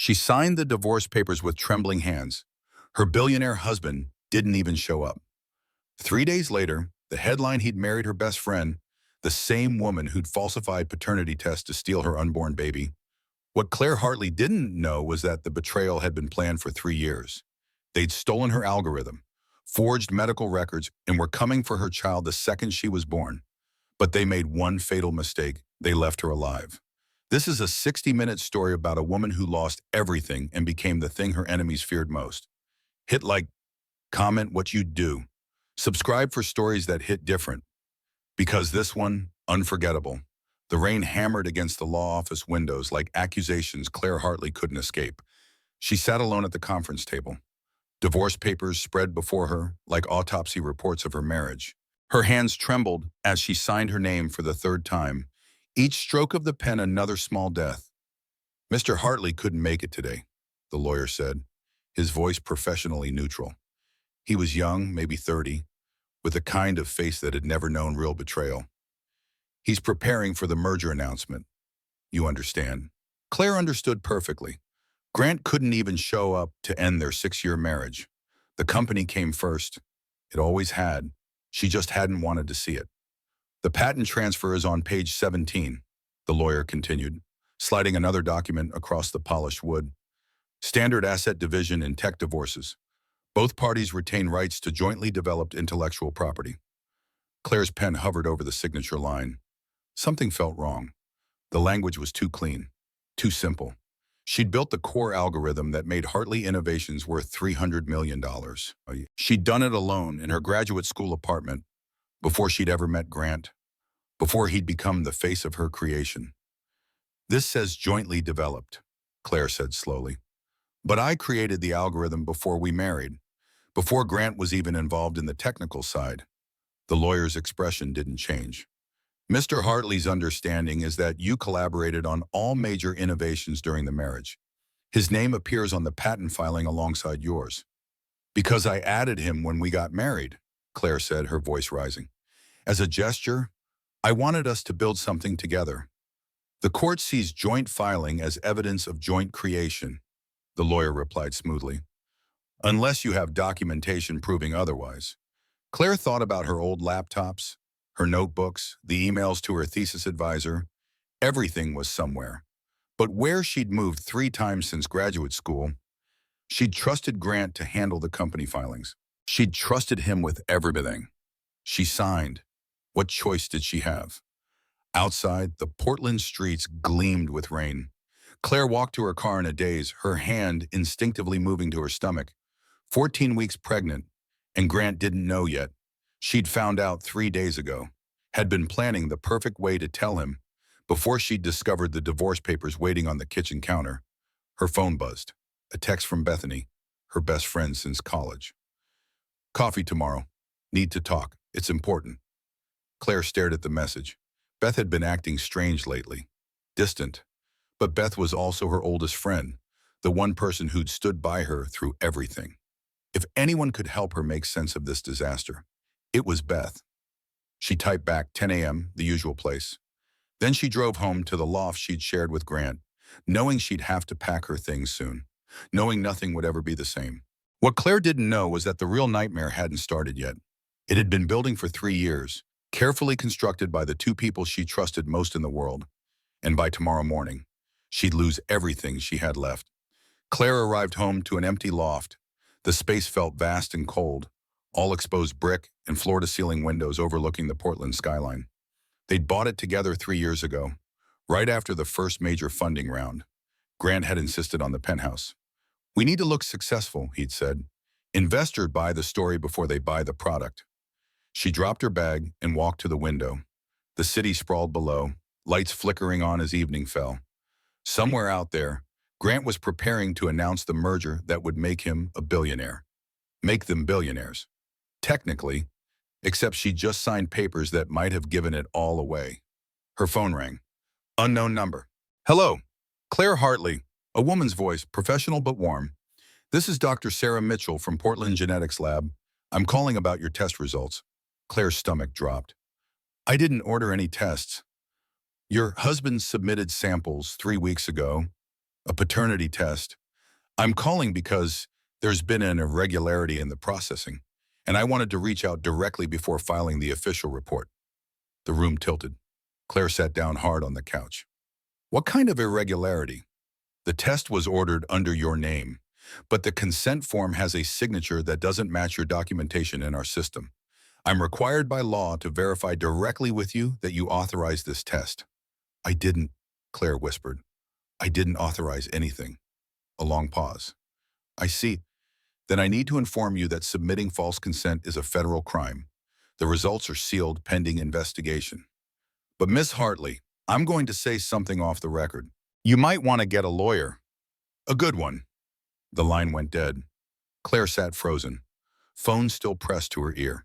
She signed the divorce papers with trembling hands. Her billionaire husband didn't even show up. 3 days later, the headline: he'd married her best friend, the same woman who'd falsified paternity tests to steal her unborn baby. What Claire Hartley didn't know was that the betrayal had been planned for 3 years. They'd stolen her algorithm, forged medical records, and were coming for her child the second she was born. But they made one fatal mistake: they left her alive. This is a 60-minute story about a woman who lost everything and became the thing her enemies feared most. Hit like, comment what you do. Subscribe for stories that hit different. Because this one, unforgettable. The rain hammered against the law office windows like accusations Claire Hartley couldn't escape. She sat alone at the conference table. Divorce papers spread before her like autopsy reports of her marriage. Her hands trembled as she signed her name for the third time, each stroke of the pen another small death. "Mr. Hartley couldn't make it today," the lawyer said, his voice professionally neutral. He was young, maybe 30, with a kind of face that had never known real betrayal. "He's preparing for the merger announcement. You understand." Claire understood perfectly. Grant couldn't even show up to end their 6-year marriage. The company came first. It always had. She just hadn't wanted to see it. "The patent transfer is on page 17, the lawyer continued, sliding another document across the polished wood. "Standard asset division in tech divorces. Both parties retain rights to jointly developed intellectual property." Claire's pen hovered over the signature line. Something felt wrong. The language was too clean, too simple. She'd built the core algorithm that made Hartley Innovations worth $300 million. She'd done it alone in her graduate school apartment, before she'd ever met Grant, before he'd become the face of her creation. "This says jointly developed," Claire said slowly. "But I created the algorithm before we married, before Grant was even involved in the technical side." The lawyer's expression didn't change. "Mr. Hartley's understanding is that you collaborated on all major innovations during the marriage. His name appears on the patent filing alongside yours." "Because I added him when we got married," Claire said, her voice rising. "As a gesture, I wanted us to build something together." "The court sees joint filing as evidence of joint creation," the lawyer replied smoothly. "Unless you have documentation proving otherwise." Claire thought about her old laptops, her notebooks, the emails to her thesis advisor. Everything was somewhere. But where she'd moved 3 times since graduate school, she'd trusted Grant to handle the company filings. She'd trusted him with everything. She signed. What choice did she have? Outside, the Portland streets gleamed with rain. Claire walked to her car in a daze, her hand instinctively moving to her stomach. 14 weeks pregnant, and Grant didn't know yet. She'd found out 3 days ago, had been planning the perfect way to tell him, before she'd discovered the divorce papers waiting on the kitchen counter. Her phone buzzed. A text from Bethany, her best friend since college. "Coffee tomorrow. Need to talk. It's important." Claire stared at the message. Beth had been acting strange lately, distant. But Beth was also her oldest friend, the one person who'd stood by her through everything. If anyone could help her make sense of this disaster, it was Beth. She typed back 10 a.m., the usual place. Then she drove home to the loft she'd shared with Grant, knowing she'd have to pack her things soon, knowing nothing would ever be the same. What Claire didn't know was that the real nightmare hadn't started yet. It had been building for 3 years, carefully constructed by the 2 people she trusted most in the world. And by tomorrow morning, she'd lose everything she had left. Claire arrived home to an empty loft. The space felt vast and cold, all exposed brick and floor-to-ceiling windows overlooking the Portland skyline. They'd bought it together 3 years ago, right after the first major funding round. Grant had insisted on the penthouse. "We need to look successful," he'd said. "Investors buy the story before they buy the product." She dropped her bag and walked to the window. The city sprawled below, lights flickering on as evening fell. Somewhere out there, Grant was preparing to announce the merger that would make him a billionaire. Make them billionaires. Technically, except she just signed papers that might have given it all away. Her phone rang. Unknown number. "Hello, Claire Hartley," a woman's voice, professional but warm. "This is Dr. Sarah Mitchell from Portland Genetics Lab. I'm calling about your test results." Claire's stomach dropped. "I didn't order any tests. Your husband submitted samples 3 weeks ago. A paternity test. I'm calling because there's been an irregularity in the processing, and I wanted to reach out directly before filing the official report. The room tilted. Claire sat down hard on the couch. What kind of irregularity? The test was ordered under your name, but the consent form has a signature that doesn't match your documentation in our system. I'm required by law to verify directly with you that you authorized this test. I didn't, Claire whispered. I didn't authorize anything. A long pause. I see. Then I need to inform you that submitting false consent is a federal crime. The results are sealed pending investigation. But Miss Hartley, I'm going to say something off the record. You might want to get a lawyer. A good one. The line went dead. Claire sat frozen, phone still pressed to her ear.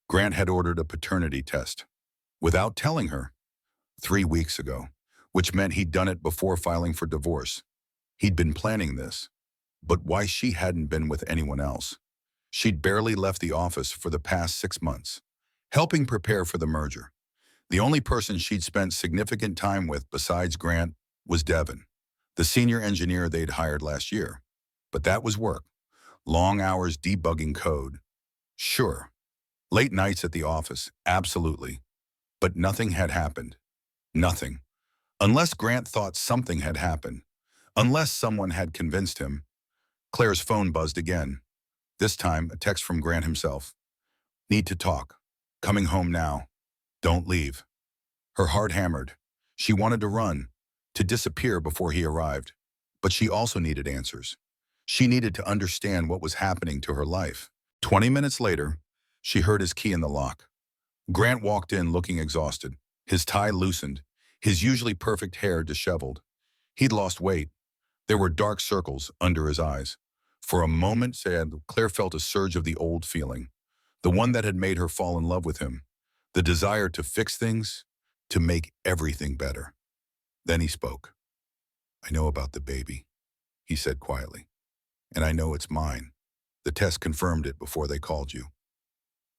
Grant had ordered a paternity test. Without telling her. 3 weeks ago, which meant he'd done it before filing for divorce. He'd been planning this. But why she hadn't been with anyone else? She'd barely left the office for the past 6 months, helping prepare for the merger. The only person she'd spent significant time with besides Grant was Devin, the senior engineer they'd hired last year. But that was work. Long hours debugging code. Sure. Late nights at the office, absolutely. But nothing had happened. Nothing. Unless Grant thought something had happened. Unless someone had convinced him. Claire's phone buzzed again. This time, a text from Grant himself. Need to talk. Coming home now. Don't leave. Her heart hammered. She wanted to run, to disappear before he arrived. But she also needed answers. She needed to understand what was happening to her life. 20 minutes later, she heard his key in the lock. Grant walked in looking exhausted, his tie loosened, his usually perfect hair disheveled. He'd lost weight. There were dark circles under his eyes. For a moment, Claire felt a surge of the old feeling, the one that had made her fall in love with him, the desire to fix things, to make everything better. Then he spoke. I know about the baby, he said quietly, and I know it's mine. The test confirmed it before they called you.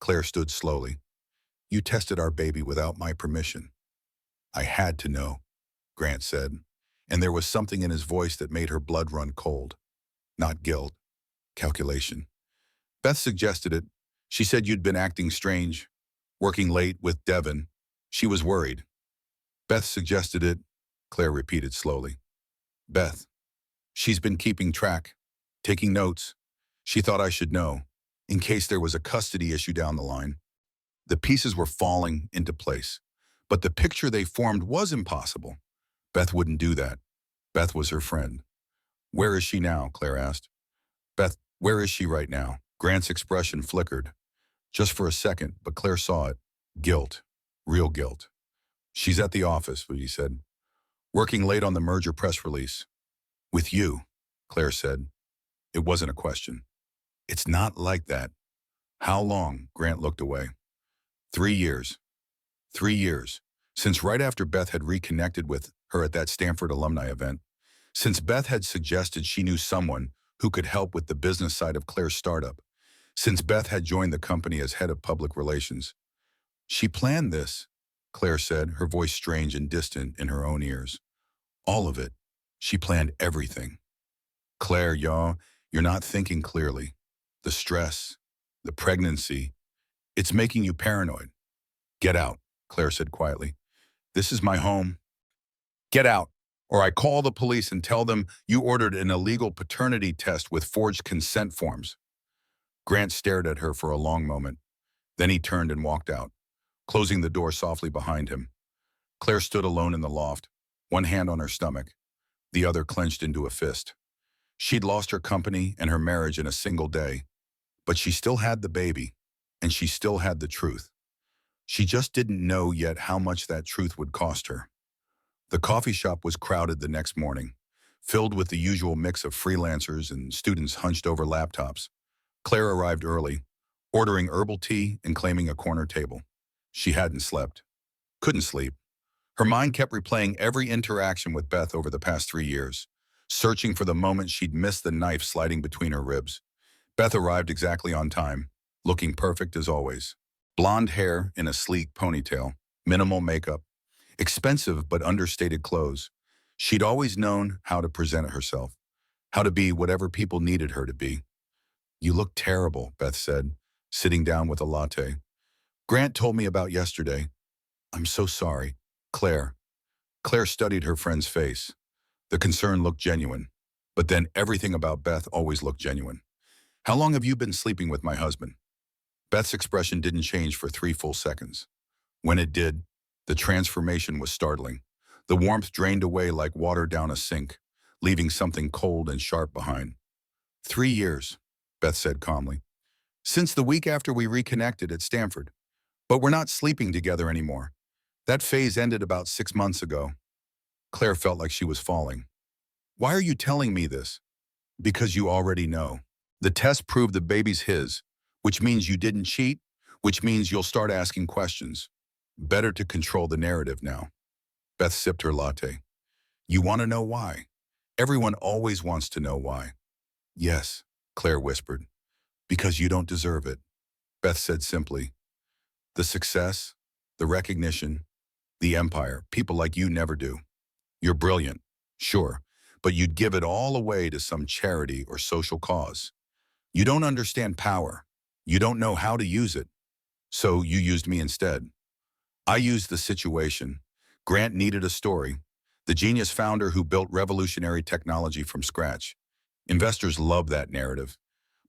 Claire stood slowly. You tested our baby without my permission. I had to know, Grant said, and there was something in his voice that made her blood run cold. Not guilt, calculation. Beth suggested it. She said you'd been acting strange, working late with Devin. She was worried. Beth suggested it, Claire repeated slowly. Beth. She's been keeping track, taking notes. She thought I should know, in case there was a custody issue down the line. The pieces were falling into place, but the picture they formed was impossible. Beth wouldn't do that. Beth was her friend. Where is she now? Claire asked. Beth, where is she right now? Grant's expression flickered. Just for a second, but Claire saw it. Guilt. Real guilt. She's at the office, he said. Working late on the merger press release. With you, Claire said. It wasn't a question. It's not like that. How long? Grant looked away. 3 years. 3 years. Since right after Beth had reconnected with her at that Stanford alumni event. Since Beth had suggested she knew someone who could help with the business side of Claire's startup. Since Beth had joined the company as head of public relations. She planned this, Claire said, her voice strange and distant in her own ears. All of it. She planned everything. Claire, you're not thinking clearly. The stress, the pregnancy, it's making you paranoid. Get out, Claire said quietly. This is my home. Get out, or I call the police and tell them you ordered an illegal paternity test with forged consent forms. Grant stared at her for a long moment. Then he turned and walked out, closing the door softly behind him. Claire stood alone in the loft, one hand on her stomach, the other clenched into a fist. She'd lost her company and her marriage in a single day, but she still had the baby, and she still had the truth. She just didn't know yet how much that truth would cost her. The coffee shop was crowded the next morning, filled with the usual mix of freelancers and students hunched over laptops. Claire arrived early, ordering herbal tea and claiming a corner table. She hadn't slept. Couldn't sleep. Her mind kept replaying every interaction with Beth over the past 3 years, searching for the moment she'd missed the knife sliding between her ribs. Beth arrived exactly on time, looking perfect as always. Blonde hair in a sleek ponytail, minimal makeup, expensive but understated clothes. She'd always known how to present herself, how to be whatever people needed her to be. You look terrible, Beth said, sitting down with a latte. Grant told me about yesterday. I'm so sorry. Claire. Claire studied her friend's face. The concern looked genuine. But then everything about Beth always looked genuine. How long have you been sleeping with my husband? Beth's expression didn't change for 3 full seconds. When it did, the transformation was startling. The warmth drained away like water down a sink, leaving something cold and sharp behind. 3 years, Beth said calmly. Since the week after we reconnected at Stanford. But we're not sleeping together anymore. That phase ended about 6 months ago. Claire felt like she was falling. Why are you telling me this? Because you already know. The test proved the baby's his, which means you didn't cheat, which means you'll start asking questions. Better to control the narrative now. Beth sipped her latte. You want to know why? Everyone always wants to know why. Yes, Claire whispered. Because you don't deserve it. Beth said simply. The success, the recognition, the empire, people like you never do. You're brilliant, sure, but you'd give it all away to some charity or social cause. You don't understand power. You don't know how to use it. So you used me instead. I used the situation. Grant needed a story. The genius founder who built revolutionary technology from scratch. Investors love that narrative.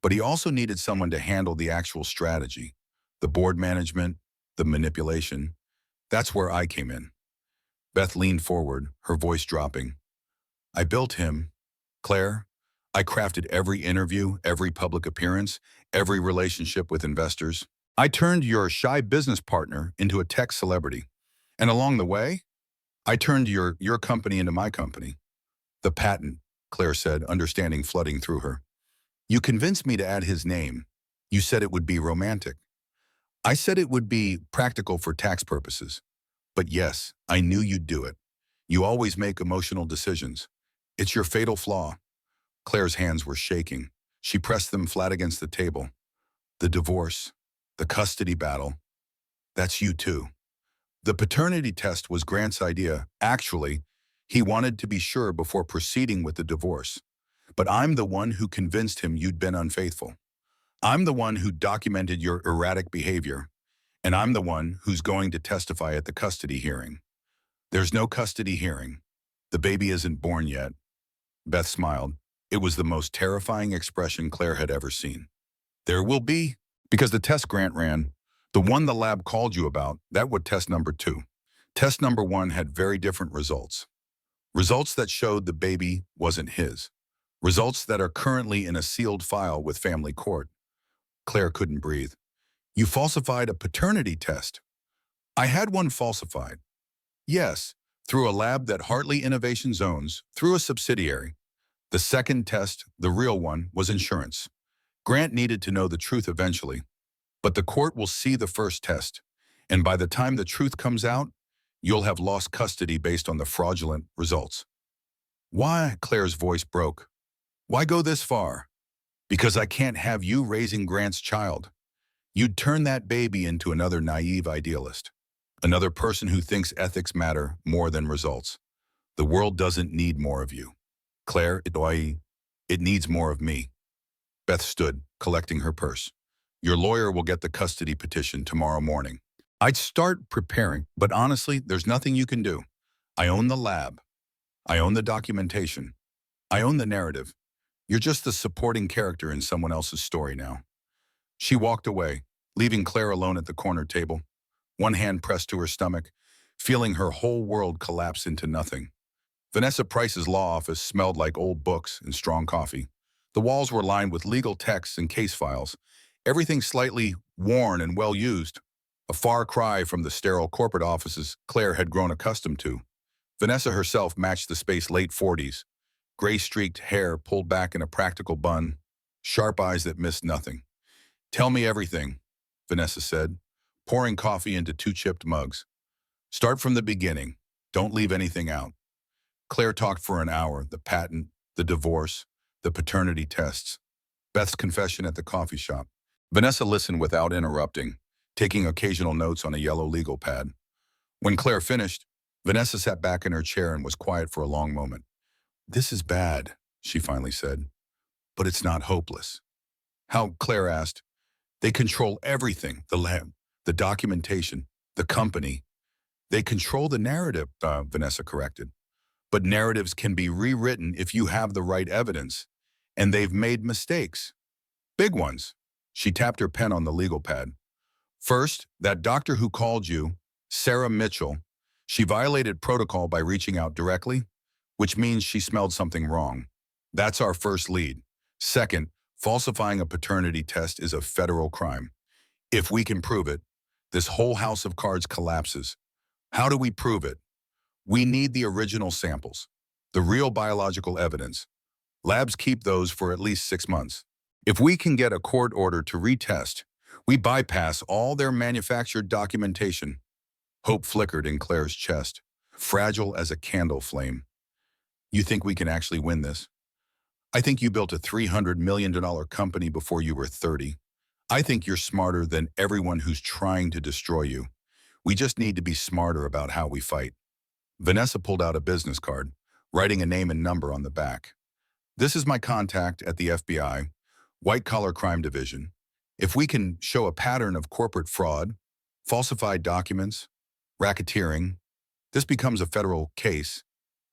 But he also needed someone to handle the actual strategy, the board management, the manipulation. That's where I came in. Beth leaned forward, her voice dropping. I built him. Claire, I crafted every interview, every public appearance, every relationship with investors. I turned your shy business partner into a tech celebrity. And along the way, I turned your company into my company. The patent, Claire said, understanding flooding through her. You convinced me to add his name. You said it would be romantic. I said it would be practical for tax purposes. But yes, I knew you'd do it. You always make emotional decisions. It's your fatal flaw. Claire's hands were shaking. She pressed them flat against the table. The divorce, the custody battle, that's you too. The paternity test was Grant's idea. Actually, he wanted to be sure before proceeding with the divorce. But I'm the one who convinced him you'd been unfaithful. I'm the one who documented your erratic behavior. And I'm the one who's going to testify at the custody hearing. There's no custody hearing. The baby isn't born yet. Beth smiled. It was the most terrifying expression Claire had ever seen. There will be, because the test Grant ran, the one the lab called you about, that was test number 2. Test number 1 had very different results. Results that showed the baby wasn't his. Results that are currently in a sealed file with family court. Claire couldn't breathe. You falsified a paternity test. I had one falsified. Yes, through a lab that Hartley Innovations owns, through a subsidiary. The second test, the real one, was insurance. Grant needed to know the truth eventually. But the court will see the first test. And by the time the truth comes out, you'll have lost custody based on the fraudulent results. Why? Claire's voice broke. Why go this far? Because I can't have you raising Grant's child. You'd turn that baby into another naive idealist. Another person who thinks ethics matter more than results. The world doesn't need more of you. Claire, it needs more of me. Beth stood, collecting her purse. Your lawyer will get the custody petition tomorrow morning. I'd start preparing, but honestly, there's nothing you can do. I own the lab. I own the documentation. I own the narrative. You're just the supporting character in someone else's story now. She walked away, leaving Claire alone at the corner table, one hand pressed to her stomach, feeling her whole world collapse into nothing. Vanessa Price's law office smelled like old books and strong coffee. The walls were lined with legal texts and case files, everything slightly worn and well-used, a far cry from the sterile corporate offices Claire had grown accustomed to. Vanessa herself matched the space late 40s, gray-streaked hair pulled back in a practical bun, sharp eyes that missed nothing. Tell me everything, Vanessa said, pouring coffee into 2 chipped mugs. Start from the beginning. Don't leave anything out. Claire talked for an hour, the patent, the divorce, the paternity tests, Beth's confession at the coffee shop. Vanessa listened without interrupting, taking occasional notes on a yellow legal pad. When Claire finished, Vanessa sat back in her chair and was quiet for a long moment. "This is bad," she finally said, "but it's not hopeless." "How?" Claire asked. "They control everything, the lab, the documentation, the company. They control the narrative," Vanessa corrected. "But narratives can be rewritten if you have the right evidence. And they've made mistakes. Big ones." She tapped her pen on the legal pad. "First, that doctor who called you, Sarah Mitchell, she violated protocol by reaching out directly, which means she smelled something wrong. That's our first lead. Second, falsifying a paternity test is a federal crime. If we can prove it, this whole house of cards collapses. How do we prove it? We need the original samples, the real biological evidence. Labs keep those for at least 6 months. If we can get a court order to retest, we bypass all their manufactured documentation." Hope flickered in Claire's chest, fragile as a candle flame. "You think we can actually win this? I think you built a $300 million company before you were 30. I think you're smarter than everyone who's trying to destroy you. We just need to be smarter about how we fight." Vanessa pulled out a business card, writing a name and number on the back. "This is my contact at the FBI, White-Collar Crime Division. If we can show a pattern of corporate fraud, falsified documents, racketeering, this becomes a federal case,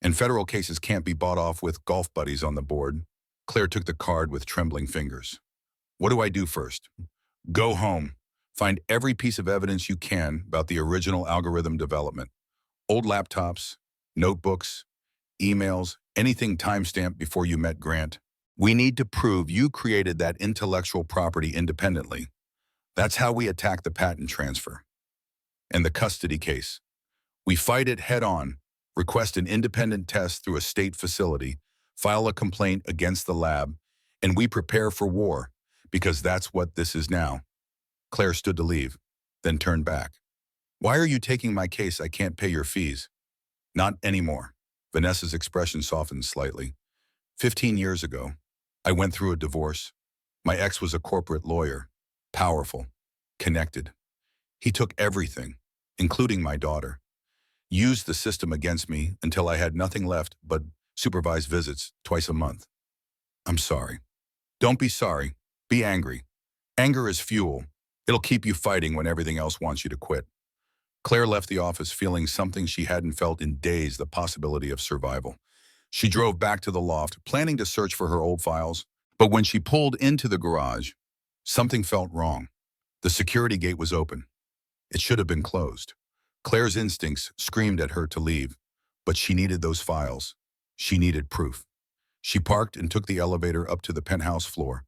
and federal cases can't be bought off with golf buddies on the board." Claire took the card with trembling fingers. "What do I do first?" "Go home. Find every piece of evidence you can about the original algorithm development. Old laptops, notebooks, emails, anything timestamped before you met Grant. We need to prove you created that intellectual property independently. That's how we attack the patent transfer. And the custody case. We fight it head on, request an independent test through a state facility, file a complaint against the lab, and we prepare for war, because that's what this is now." Claire stood to leave, then turned back. "Why are you taking my case? I can't pay your fees." "Not anymore." Vanessa's expression softened slightly. 15 years ago, I went through a divorce. My ex was a corporate lawyer, powerful, connected. He took everything, including my daughter, used the system against me until I had nothing left but supervised visits twice a month. I'm sorry. Don't be sorry. Be angry. Anger is fuel. It'll keep you fighting when everything else wants you to quit. Claire left the office feeling something she hadn't felt in days, the possibility of survival. She drove back to the loft, planning to search for her old files, but when she pulled into the garage, something felt wrong. The security gate was open. It should have been closed. Claire's instincts screamed at her to leave, but she needed those files. She needed proof. She parked and took the elevator up to the penthouse floor.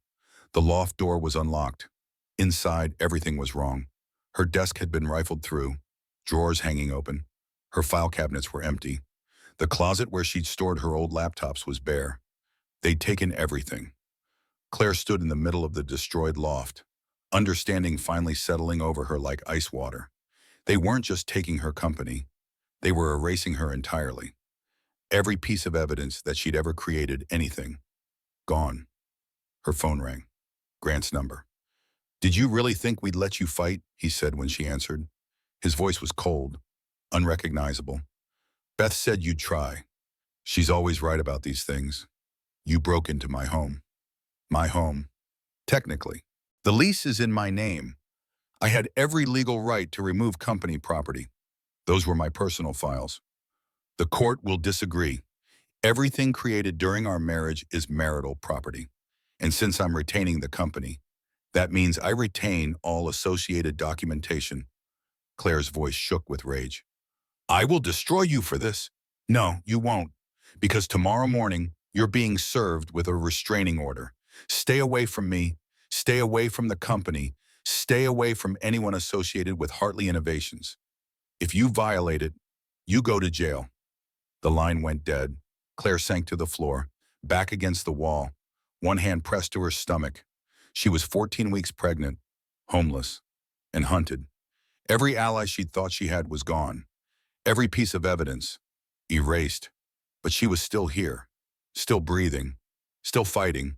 The loft door was unlocked. Inside, everything was wrong. Her desk had been rifled through, drawers hanging open. Her file cabinets were empty. The closet where she'd stored her old laptops was bare. They'd taken everything. Claire stood in the middle of the destroyed loft, understanding finally settling over her like ice water. They weren't just taking her company. They were erasing her entirely. Every piece of evidence that she'd ever created anything. Gone. Her phone rang. Grant's number. "Did you really think we'd let you fight?" he said when she answered. His voice was cold, unrecognizable. "Beth said you'd try. She's always right about these things. You broke into my home." "My home. Technically. The lease is in my name. I had every legal right to remove company property. Those were my personal files. The court will disagree. Everything created during our marriage is marital property. And since I'm retaining the company, that means I retain all associated documentation." Claire's voice shook with rage. "I will destroy you for this." "No, you won't. Because tomorrow morning, you're being served with a restraining order. Stay away from me. Stay away from the company. Stay away from anyone associated with Hartley Innovations. If you violate it, you go to jail." The line went dead. Claire sank to the floor, back against the wall, one hand pressed to her stomach. She was 14 weeks pregnant, homeless, and hunted. Every ally she'd thought she had was gone. Every piece of evidence, erased. But she was still here, still breathing, still fighting,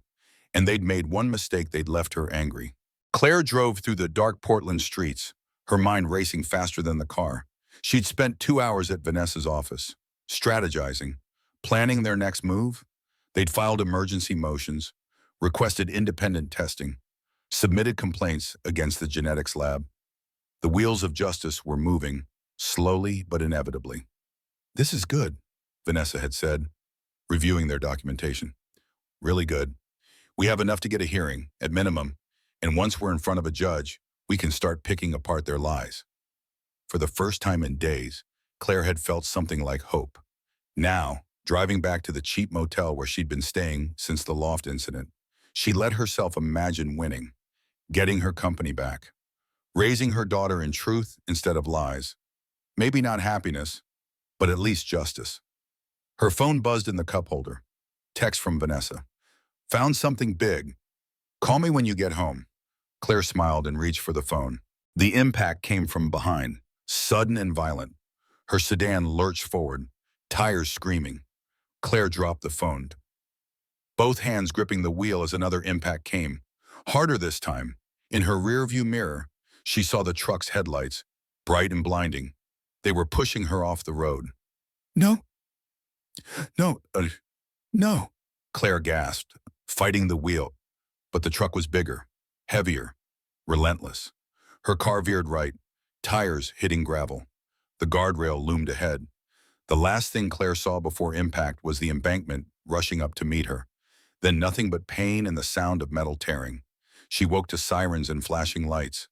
and they'd made one mistake. They'd left her angry. Claire drove through the dark Portland streets, her mind racing faster than the car. She'd spent 2 hours at Vanessa's office, strategizing, planning their next move. They'd filed emergency motions, requested independent testing, submitted complaints against the genetics lab. The wheels of justice were moving, slowly but inevitably. "This is good," Vanessa had said, reviewing their documentation. "Really good. We have enough to get a hearing, at minimum, and once we're in front of a judge, we can start picking apart their lies." For the first time in days, Claire had felt something like hope. Now, driving back to the cheap motel where she'd been staying since the loft incident, she let herself imagine winning, getting her company back, raising her daughter in truth instead of lies. Maybe not happiness, but at least justice. Her phone buzzed in the cup holder. Text from Vanessa. "Found something big. Call me when you get home." Claire smiled and reached for the phone. The impact came from behind, sudden and violent. Her sedan lurched forward, tires screaming. Claire dropped the phone, both hands gripping the wheel as another impact came. Harder this time. In her rearview mirror, she saw the truck's headlights, bright and blinding. They were pushing her off the road. "No, no, no," Claire gasped, fighting the wheel. But the truck was bigger, heavier, relentless. Her car veered right, tires hitting gravel. The guardrail loomed ahead. The last thing Claire saw before impact was the embankment rushing up to meet her. Then nothing but pain and the sound of metal tearing. She woke to sirens and flashing lights.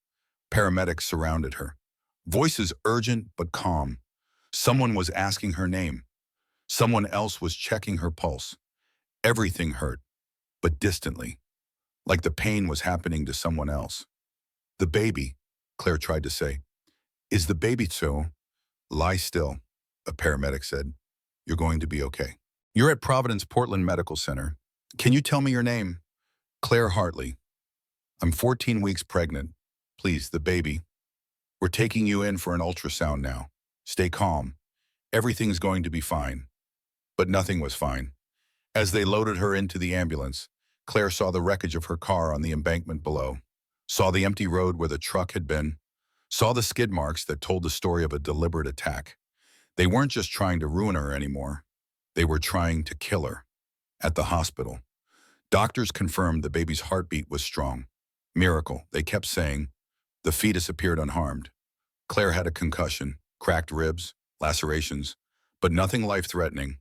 Paramedics surrounded her. Voices urgent but calm. Someone was asking her name. Someone else was checking her pulse. Everything hurt, but distantly, like the pain was happening to someone else. "The baby," Claire tried to say. "Is the baby so?" "Lie still," a paramedic said. "You're going to be okay." "You're at Providence Portland Medical Center. Can you tell me your name?" "Claire Hartley." "I'm 14 weeks pregnant. Please, the baby. We're taking you in for an ultrasound now. Stay calm. Everything's going to be fine." But nothing was fine. As they loaded her into the ambulance, Claire saw the wreckage of her car on the embankment below, saw the empty road where the truck had been, saw the skid marks that told the story of a deliberate attack. They weren't just trying to ruin her anymore. They were trying to kill her. At the hospital, doctors confirmed the baby's heartbeat was strong. Miracle, they kept saying. The fetus appeared unharmed. Claire had a concussion, cracked ribs, lacerations, but nothing life-threatening.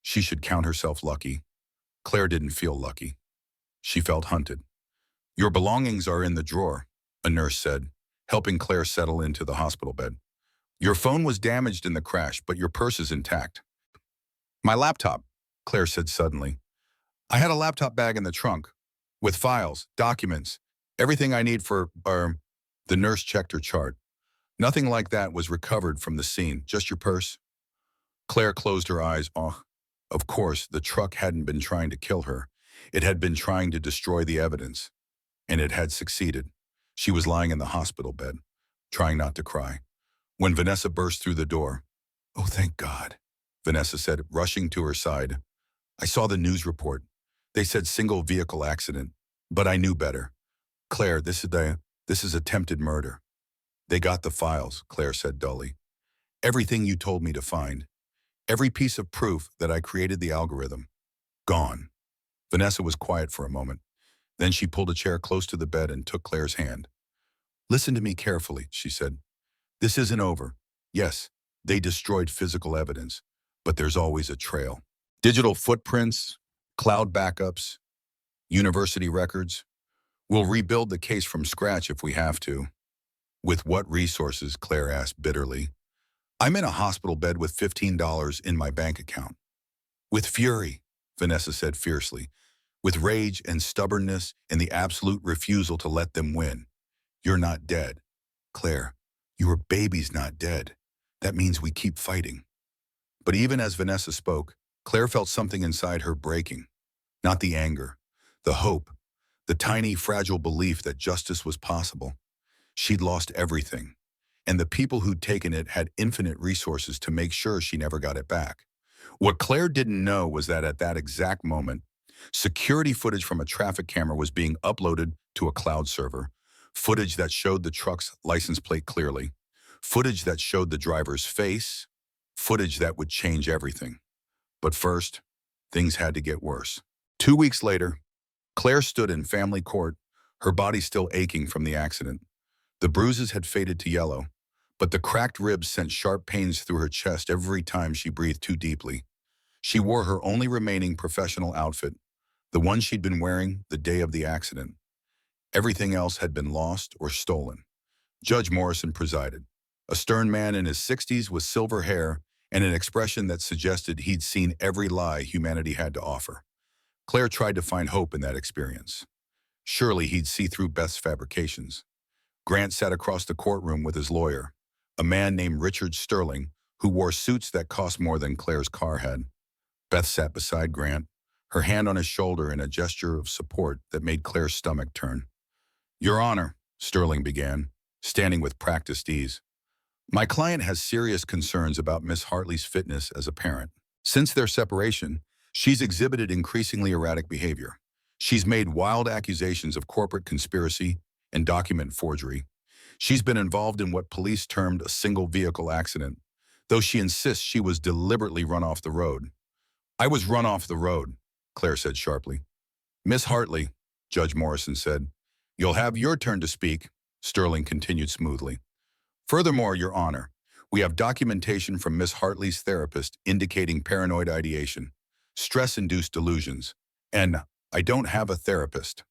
She should count herself lucky. Claire didn't feel lucky. She felt hunted. "Your belongings are in the drawer," a nurse said, helping Claire settle into the hospital bed. "Your phone was damaged in the crash, but your purse is intact." "My laptop," Claire said suddenly. "I had a laptop bag in the trunk, with files, documents, everything I need for, The nurse checked her chart. "Nothing like that was recovered from the scene, just your purse." Claire closed her eyes. Oh, of course, the truck hadn't been trying to kill her. It had been trying to destroy the evidence. And it had succeeded. She was lying in the hospital bed, trying not to cry, when Vanessa burst through the door. "Oh, thank God," Vanessa said, rushing to her side. "I saw the news report. They said single vehicle accident, but I knew better. Claire, this is attempted murder." "They got the files," Claire said dully. "Everything you told me to find. Every piece of proof that I created the algorithm. Gone." Vanessa was quiet for a moment. Then she pulled a chair close to the bed and took Claire's hand. "Listen to me carefully," she said. "This isn't over. Yes, they destroyed physical evidence, but there's always a trail. Digital footprints, cloud backups, university records. We'll rebuild the case from scratch if we have to." "With what resources?" Claire asked bitterly. "I'm in a hospital bed with $15 in my bank account." "With fury," Vanessa said fiercely. "With rage and stubbornness and the absolute refusal to let them win. You're not dead. Claire, your baby's not dead. That means we keep fighting." But even as Vanessa spoke, Claire felt something inside her breaking. Not the anger, the hope, the tiny, fragile belief that justice was possible. She'd lost everything, and the people who'd taken it had infinite resources to make sure she never got it back. What Claire didn't know was that at that exact moment, security footage from a traffic camera was being uploaded to a cloud server, footage that showed the truck's license plate clearly, Footage that showed the driver's face, footage that would change everything. But first, things had to get worse. 2 weeks later, Claire stood in family court, her body still aching from the accident. The bruises had faded to yellow, but the cracked ribs sent sharp pains through her chest every time she breathed too deeply. She wore her only remaining professional outfit, the one she'd been wearing the day of the accident. Everything else had been lost or stolen. Judge Morrison presided, a stern man in his 60s with silver hair and an expression that suggested he'd seen every lie humanity had to offer. Claire tried to find hope in that experience. Surely he'd see through Beth's fabrications. Grant sat across the courtroom with his lawyer, a man named Richard Sterling, who wore suits that cost more than Claire's car had. Beth sat beside Grant, her hand on his shoulder in a gesture of support that made Claire's stomach turn. "Your Honor," Sterling began, standing with practiced ease, "my client has serious concerns about Miss Hartley's fitness as a parent. Since their separation, she's exhibited increasingly erratic behavior. She's made wild accusations of corporate conspiracy and document forgery. She's been involved in what police termed a single vehicle accident, though she insists she was deliberately run off the road." "I was run off the road," Claire said sharply. "Miss Hartley," Judge Morrison said. "You'll have your turn to speak," Sterling continued smoothly. "Furthermore, Your Honor, we have documentation from Miss Hartley's therapist indicating paranoid ideation, stress-induced delusions, and I don't have a therapist,"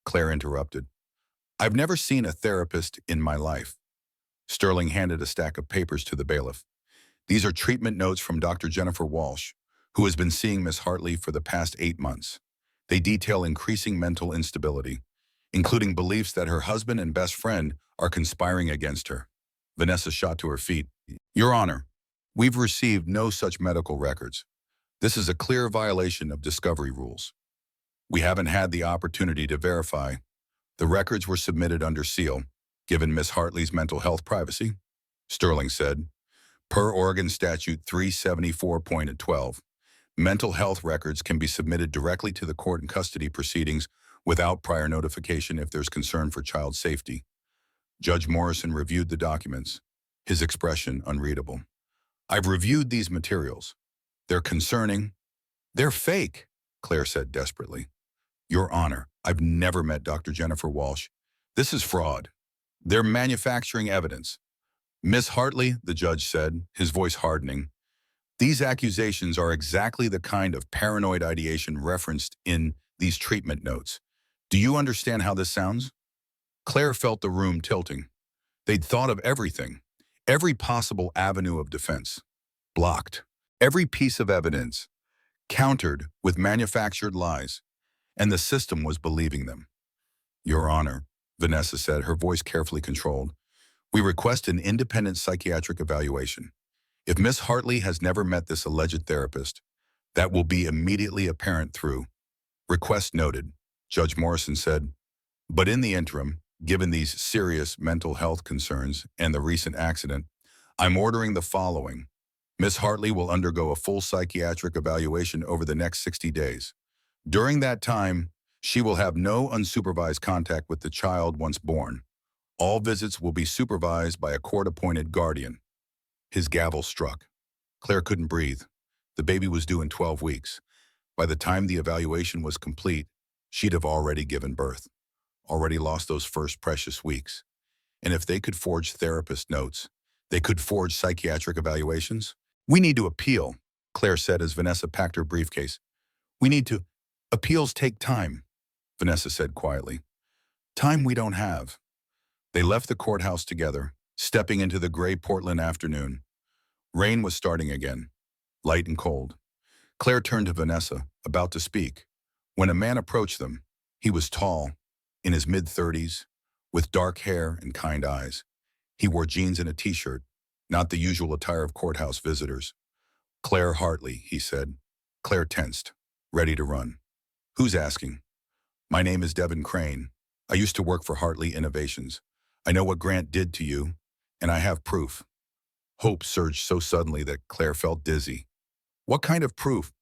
Claire interrupted. "I've never seen a therapist in my life." Sterling handed a stack of papers to the bailiff. "These are treatment notes from Dr. Jennifer Walsh, who has been seeing Miss Hartley for the past 8 months. They detail increasing mental instability, including beliefs that her husband and best friend are conspiring against her." Vanessa shot to her feet. "Your Honor, we've received no such medical records. This is a clear violation of discovery rules. We haven't had the opportunity to verify. The records were submitted under seal, given Miss Hartley's mental health privacy," Sterling said. "Per Oregon Statute 374.12, mental health records can be submitted directly to the court in custody proceedings without prior notification if there's concern for child safety." Judge Morrison reviewed the documents, his expression unreadable. "I've reviewed these materials. They're concerning. They're fake," Claire said desperately. "Your Honor, I've never met Dr. Jennifer Walsh. This is fraud. They're manufacturing evidence." "Miss Hartley," the judge said, his voice hardening, "these accusations are exactly the kind of paranoid ideation referenced in these treatment notes. Do you understand how this sounds?" Claire felt the room tilting. They'd thought of everything, every possible avenue of defense. Blocked. Every piece of evidence, countered with manufactured lies, and the system was believing them. "Your Honor," Vanessa said, her voice carefully controlled, "we request an independent psychiatric evaluation. If Miss Hartley has never met this alleged therapist, that will be immediately apparent through." "Request noted," Judge Morrison said. "But in the interim, given these serious mental health concerns and the recent accident, I'm ordering the following. Miss Hartley will undergo a full psychiatric evaluation over the next 60 days. During that time, she will have no unsupervised contact with the child once born. All visits will be supervised by a court-appointed guardian." His gavel struck. Claire couldn't breathe. The baby was due in 12 weeks. By the time the evaluation was complete, she'd have already given birth, already lost those first precious weeks. And if they could forge therapist notes, they could forge psychiatric evaluations? "We need to appeal," Claire said as Vanessa packed her briefcase. "We need to. Appeals take time," Vanessa said quietly. "Time we don't have." They left the courthouse together, stepping into the gray Portland afternoon. Rain was starting again, light and cold. Claire turned to Vanessa, about to speak, when a man approached them. He was tall, in his mid-30s, with dark hair and kind eyes. He wore jeans and a t-shirt, not the usual attire of courthouse visitors. "Claire Hartley," he said. Claire tensed, ready to run. "Who's asking?" "My name is Devin Crane. I used to work for Hartley Innovations. I know what Grant did to you, and I have proof." Hope surged so suddenly that Claire felt dizzy. "What kind of proof?"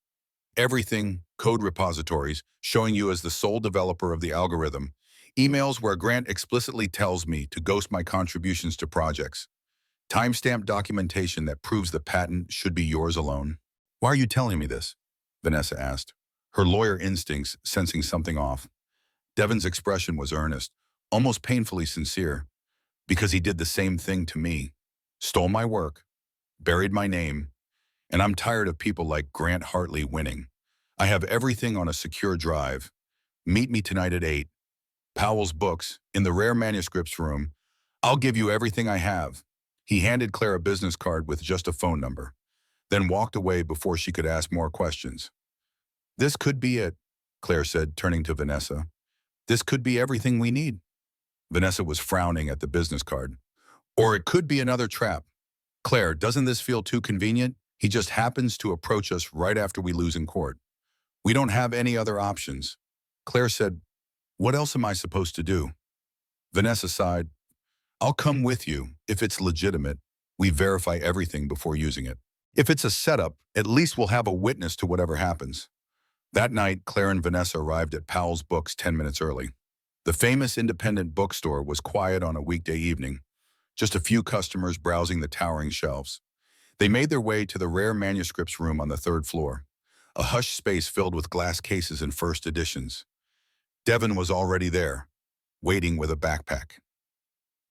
"Everything, code repositories, showing you as the sole developer of the algorithm. Emails where Grant explicitly tells me to ghost my contributions to projects. Timestamped documentation that proves the patent should be yours alone. Why are you telling me this? Vanessa asked, her lawyer instincts sensing something off. Devon's expression was earnest, almost painfully sincere, because he did the same thing to me. Stole my work, buried my name, and I'm tired of people like Grant Hartley winning. I have everything on a secure drive. Meet me tonight at 8. Powell's Books, in the rare manuscripts room. I'll give you everything I have. He handed Claire a business card with just a phone number, then walked away before she could ask more questions. This could be it, Claire said, turning to Vanessa. This could be everything we need. Vanessa was frowning at the business card. Or it could be another trap. Claire, doesn't this feel too convenient? He just happens to approach us right after we lose in court. We don't have any other options. Claire said, what else am I supposed to do? Vanessa sighed. I'll come with you. If it's legitimate, we verify everything before using it. If it's a setup, at least we'll have a witness to whatever happens. That night, Claire and Vanessa arrived at Powell's Books 10 minutes early. The famous independent bookstore was quiet on a weekday evening, just a few customers browsing the towering shelves. They made their way to the rare manuscripts room on the third floor, a hushed space filled with glass cases and first editions. Devon was already there, waiting with a backpack.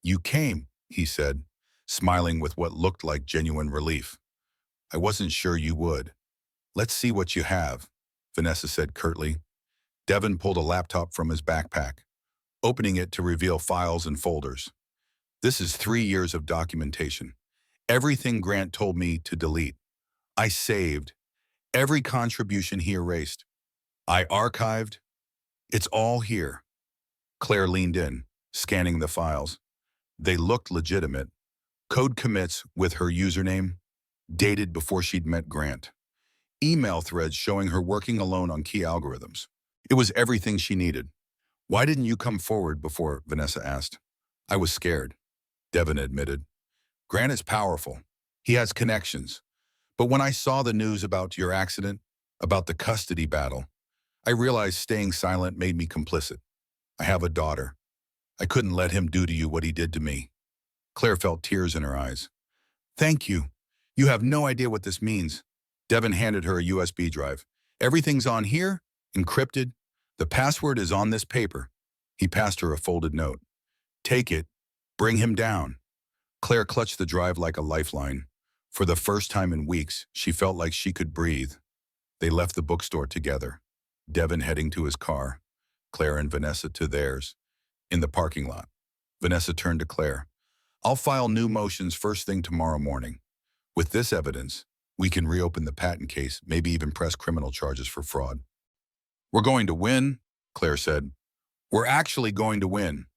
You came, he said, smiling with what looked like genuine relief. I wasn't sure you would. Let's see what you have, Vanessa said curtly. Devon pulled a laptop from his backpack, opening it to reveal files and folders. This is 3 years of documentation. Everything Grant told me to delete. I saved. Every contribution he erased. I archived. It's all here. Claire leaned in, scanning the files. They looked legitimate. Code commits with her username, dated before she'd met Grant. Email threads showing her working alone on key algorithms. It was everything she needed. Why didn't you come forward before? Vanessa asked. I was scared, Devon admitted. Grant is powerful. He has connections. But when I saw the news about your accident, about the custody battle, I realized staying silent made me complicit. I have a daughter. I couldn't let him do to you what he did to me. Claire felt tears in her eyes. Thank you. You have no idea what this means. Devon handed her a USB drive. Everything's on here, encrypted. The password is on this paper. He passed her a folded note. Take it. Bring him down. Claire clutched the drive like a lifeline. For the first time in weeks, she felt like she could breathe. They left the bookstore together. Devon heading to his car, Claire and Vanessa to theirs. In the parking lot, Vanessa turned to Claire. I'll file new motions first thing tomorrow morning. With this evidence, we can reopen the patent case, maybe even press criminal charges for fraud. We're going to win, Claire said. We're actually going to win.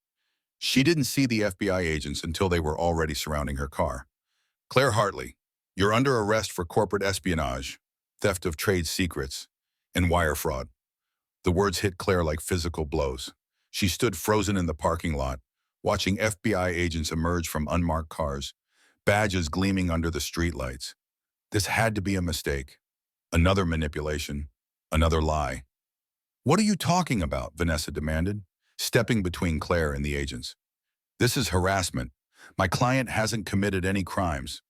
She didn't see the FBI agents until they were already surrounding her car. Claire Hartley, you're under arrest for corporate espionage, theft of trade secrets, and wire fraud. The words hit Claire like physical blows. She stood frozen in the parking lot, watching FBI agents emerge from unmarked cars, badges gleaming under the streetlights. This had to be a mistake. Another manipulation. Another lie. What are you talking about? Vanessa demanded, stepping between Claire and the agents. This is harassment. My client hasn't committed any crimes.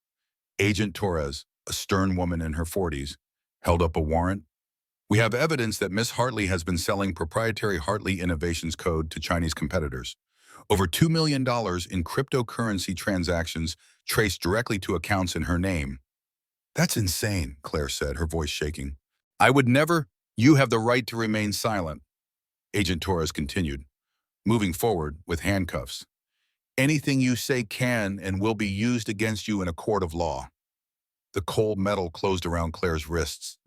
Agent Torres, a stern woman in her 40s, held up a warrant. We have evidence that Miss Hartley has been selling proprietary Hartley Innovations code to Chinese competitors. Over $2 million in cryptocurrency transactions traced directly to accounts in her name. That's insane, Claire said, her voice shaking. I would never. You have the right to remain silent, Agent Torres continued, moving forward with handcuffs. Anything you say can and will be used against you in a court of law. The cold metal closed around Claire's wrists.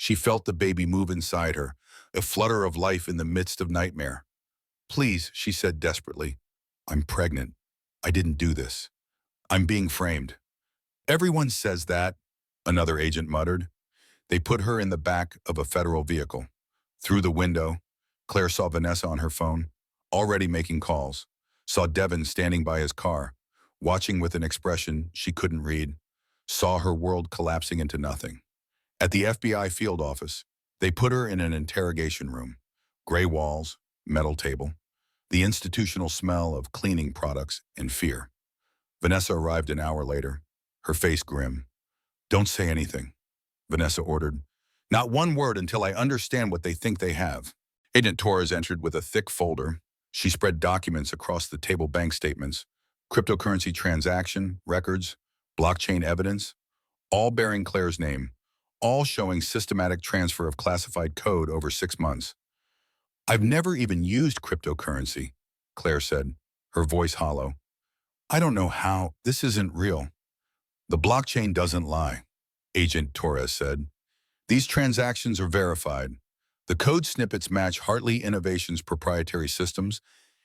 She felt the baby move inside her, a flutter of life in the midst of nightmare. Please, she said desperately. I'm pregnant. I didn't do this. I'm being framed. Everyone says that, another agent muttered. They put her in the back of a federal vehicle. Through the window, Claire saw Vanessa on her phone, already making calls, saw Devon standing by his car, watching with an expression she couldn't read, saw her world collapsing into nothing. At the FBI field office, they put her in an interrogation room. Gray walls, metal table, the institutional smell of cleaning products and fear. Vanessa arrived an hour later, her face grim. "Don't say anything," Vanessa ordered. "Not one word until I understand what they think they have." Agent Torres entered with a thick folder. She spread documents across the table: bank statements, cryptocurrency transaction records, blockchain evidence, all bearing Claire's name, all showing systematic transfer of classified code over 6 months. "I've never even used cryptocurrency," Claire said, her voice hollow. "I don't know how. This isn't real." "The blockchain doesn't lie," Agent Torres said. "These transactions are verified. The code snippets match Hartley Innovations' proprietary systems,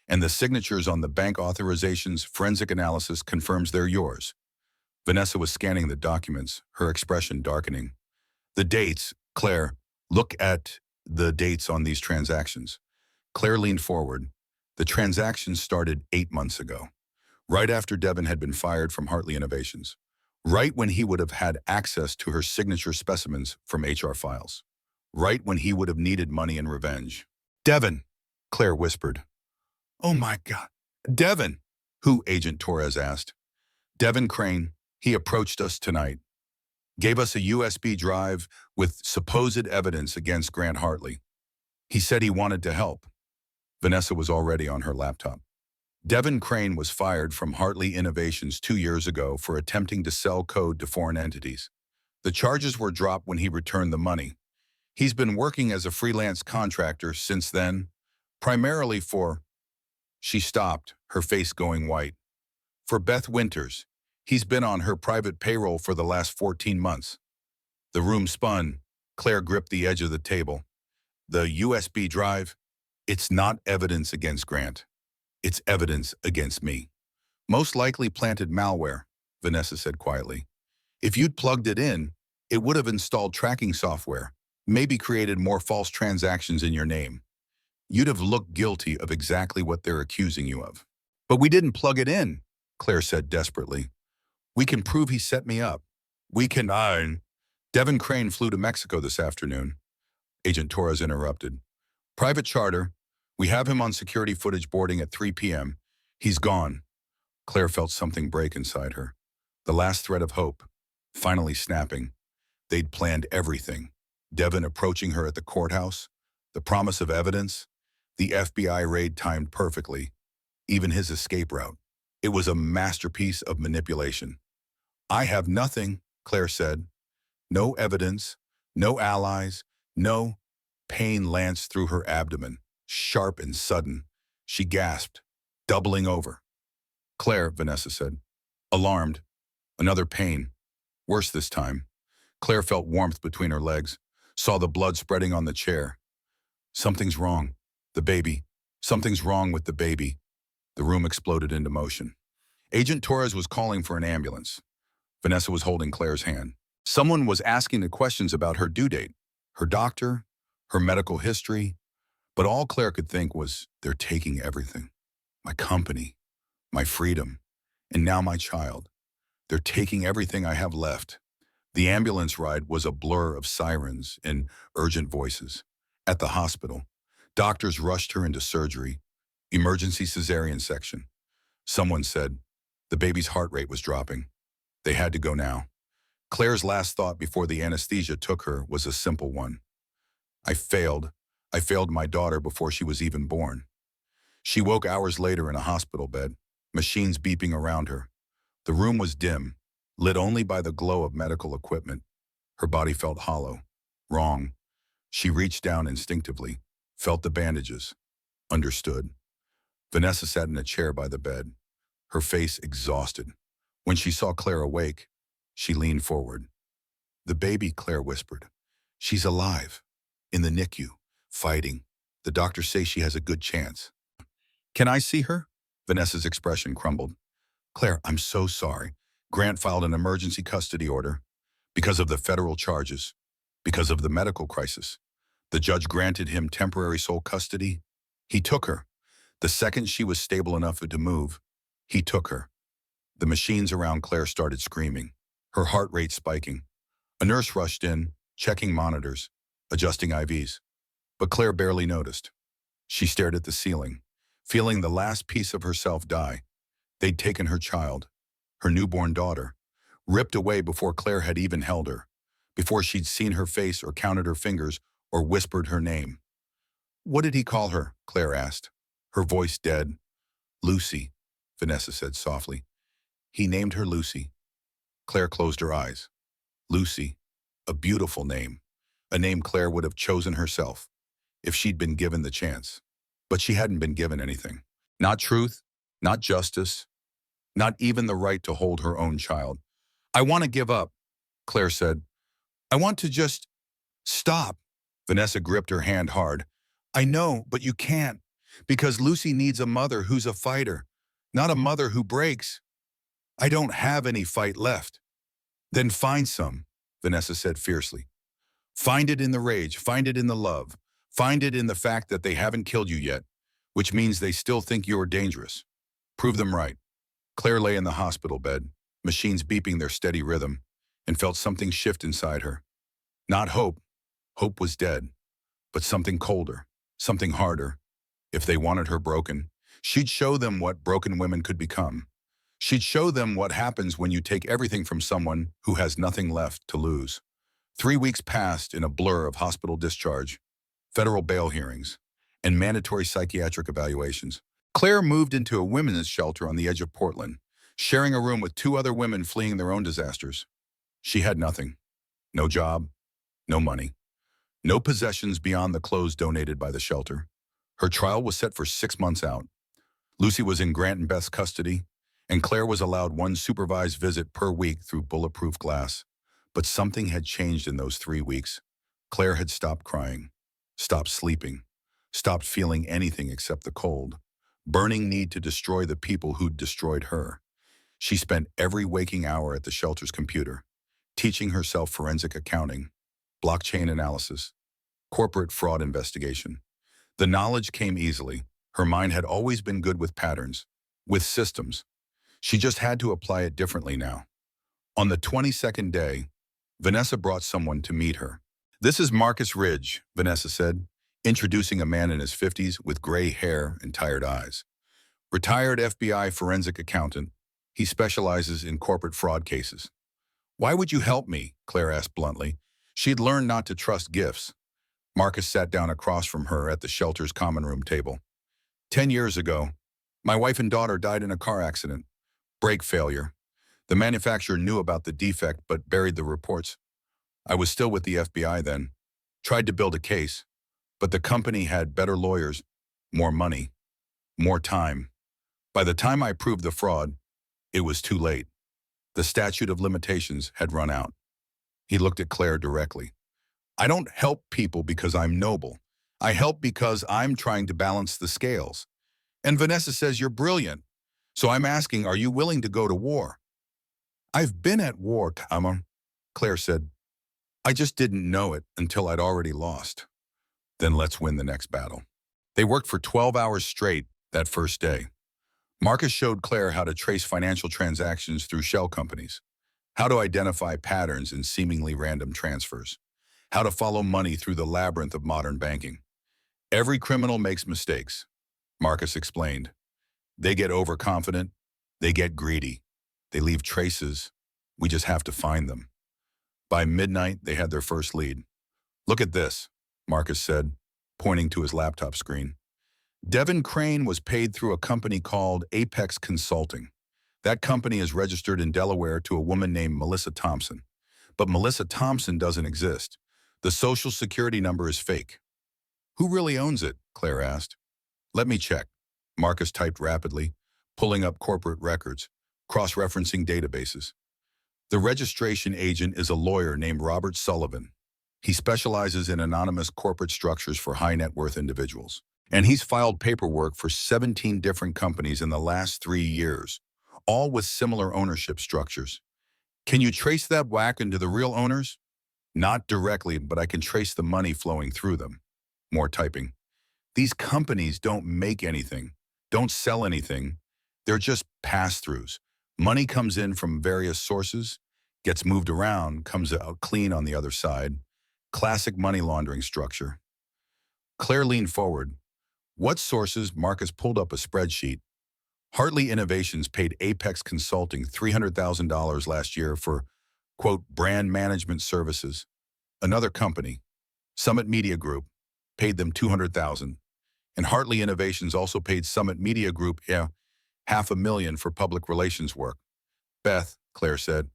and the signatures on the bank authorizations forensic analysis confirms they're yours." Vanessa was scanning the documents, her expression darkening. "The dates, Claire, look at the dates on these transactions." Claire leaned forward. "The transactions started 8 months ago, right after Devin had been fired from Hartley Innovations, right when he would have had access to her signature specimens from HR files, right when he would have needed money and revenge." "Devin," Claire whispered. "Oh my God. Devin!" "Who?" Agent Torres asked. "Devin Crane. He approached us tonight. Gave us a USB drive with supposed evidence against Grant Hartley. He said he wanted to help." Vanessa was already on her laptop. "Devin Crane was fired from Hartley Innovations 2 years ago for attempting to sell code to foreign entities. The charges were dropped when he returned the money. He's been working as a freelance contractor since then, primarily for—" She stopped, her face going white. "For Beth Winters. He's been on her private payroll for the last 14 months. The room spun. Claire gripped the edge of the table. "The USB drive? It's not evidence against Grant. It's evidence against me. Most likely planted malware," Vanessa said quietly. "If you'd plugged it in, it would have installed tracking software, maybe created more false transactions in your name. You'd have looked guilty of exactly what they're accusing you of." "But we didn't plug it in," Claire said desperately. "We can prove he set me up. We can iron." "Devin Crane flew to Mexico this afternoon," Agent Torres interrupted. "Private charter. We have him on security footage boarding at 3 p.m. He's gone." Claire felt something break inside her. The last thread of hope, finally snapping. They'd planned everything. Devin approaching her at the courthouse, the promise of evidence, the FBI raid timed perfectly, even his escape route. It was a masterpiece of manipulation. "I have nothing," Claire said. "No evidence, no allies, no—" Pain lanced through her abdomen, sharp and sudden. She gasped, doubling over. "Claire," Vanessa said, alarmed. Another pain. Worse this time. Claire felt warmth between her legs, saw the blood spreading on the chair. "Something's wrong. The baby. Something's wrong with the baby." The room exploded into motion. Agent Torres was calling for an ambulance. Vanessa was holding Claire's hand. Someone was asking the questions about her due date, her doctor, her medical history, but all Claire could think was, they're taking everything. My company, my freedom, and now my child. They're taking everything I have left. The ambulance ride was a blur of sirens and urgent voices. At the hospital, doctors rushed her into surgery, emergency cesarean section. Someone said the baby's heart rate was dropping. They had to go now. Claire's last thought before the anesthesia took her was a simple one. I failed. I failed my daughter before she was even born." She woke hours later in a hospital bed, machines beeping around her. The room was dim, lit only by the glow of medical equipment. Her body felt hollow, wrong. She reached down instinctively, felt the bandages, understood. Vanessa sat in a chair by the bed, her face exhausted. When she saw Claire awake, she leaned forward. "The baby," Claire whispered. "She's alive. In the NICU, fighting. The doctors say she has a good chance." "Can I see her?" Vanessa's expression crumbled. "Claire, I'm so sorry. Grant filed an emergency custody order because of the federal charges, because of the medical crisis. The judge granted him temporary sole custody. He took her. The second she was stable enough to move, he took her." The machines around Claire started screaming, her heart rate spiking. A nurse rushed in, checking monitors, adjusting IVs. But Claire barely noticed. She stared at the ceiling, feeling the last piece of herself die. They'd taken her child, her newborn daughter, ripped away before Claire had even held her, before she'd seen her face or counted her fingers or whispered her name. "What did he call her?" Claire asked, her voice dead. "Lucy," Vanessa said softly. "He named her Lucy." Claire closed her eyes. Lucy, a beautiful name, a name Claire would have chosen herself if she'd been given the chance. But she hadn't been given anything. Not truth, not justice, not even the right to hold her own child. "I want to give up," Claire said. "I want to just stop." Vanessa gripped her hand hard. "I know, but you can't, because Lucy needs a mother who's a fighter, not a mother who breaks." "I don't have any fight left." "Then find some," Vanessa said fiercely. "Find it in the rage, find it in the love, find it in the fact that they haven't killed you yet, which means they still think you're dangerous. Prove them right." Claire lay in the hospital bed, machines beeping their steady rhythm, and felt something shift inside her. Not hope. Hope was dead. But something colder, something harder. If they wanted her broken, she'd show them what broken women could become. She'd show them what happens when you take everything from someone who has nothing left to lose. 3 weeks passed in a blur of hospital discharge, federal bail hearings, and mandatory psychiatric evaluations. Claire moved into a women's shelter on the edge of Portland, sharing a room with 2 other women fleeing their own disasters. She had nothing. No job, no money, no possessions beyond the clothes donated by the shelter. Her trial was set for 6 months out. Lucy was in Grant and Beth's custody, and Claire was allowed one supervised visit per week through bulletproof glass. But something had changed in those 3 weeks. Claire had stopped crying, stopped sleeping, stopped feeling anything except the cold, burning need to destroy the people who'd destroyed her. She spent every waking hour at the shelter's computer, teaching herself forensic accounting, blockchain analysis, corporate fraud investigation. The knowledge came easily. Her mind had always been good with patterns, with systems. She just had to apply it differently now. On the 22nd day, Vanessa brought someone to meet her. "This is Marcus Ridge," Vanessa said, introducing a man in his 50s with gray hair and tired eyes. "Retired FBI forensic accountant. He specializes in corporate fraud cases." "Why would you help me?" Claire asked bluntly. She'd learned not to trust gifts. Marcus sat down across from her at the shelter's common room table. 10 years ago, my wife and daughter died in a car accident. Brake failure. The manufacturer knew about the defect but buried the reports. I was still with the FBI then. Tried to build a case, but the company had better lawyers, more money, more time. By the time I proved the fraud, it was too late. The statute of limitations had run out." He looked at Claire directly. "I don't help people because I'm noble. I help because I'm trying to balance the scales. And Vanessa says you're brilliant. So I'm asking, are you willing to go to war?" "I've been at war, Tama," Claire said. "I just didn't know it until I'd already lost." "Then let's win the next battle." They worked for 12 hours straight that first day. Marcus showed Claire how to trace financial transactions through shell companies, how to identify patterns in seemingly random transfers, how to follow money through the labyrinth of modern banking. "Every criminal makes mistakes," Marcus explained. "They get overconfident, they get greedy, they leave traces. We just have to find them." By midnight, they had their first lead. "Look at this," Marcus said, pointing to his laptop screen. Devin Crane was paid through a company called Apex Consulting. That company is registered in Delaware to a woman named Melissa Thompson. But Melissa Thompson doesn't exist. The social security number is fake. "Who really owns it?" Claire asked. "Let me check." Marcus typed rapidly, pulling up corporate records, cross-referencing databases. "The registration agent is a lawyer named Robert Sullivan. He specializes in anonymous corporate structures for high-net-worth individuals. And he's filed paperwork for 17 different companies in the last 3 years, all with similar ownership structures. Can you trace that whack into the real owners?" "Not directly, but I can trace the money flowing through them." More typing. "These companies don't make anything, don't sell anything. They're just pass-throughs. Money comes in from various sources, gets moved around, comes out clean on the other side. Classic money laundering structure." Claire leaned forward. "What sources?" Marcus pulled up a spreadsheet. Hartley Innovations paid Apex Consulting $300,000 last year for, quote, brand management services. Another company, Summit Media Group, paid them $200,000. And Hartley Innovations also paid Summit Media Group $500,000 for public relations work. Beth, Claire said,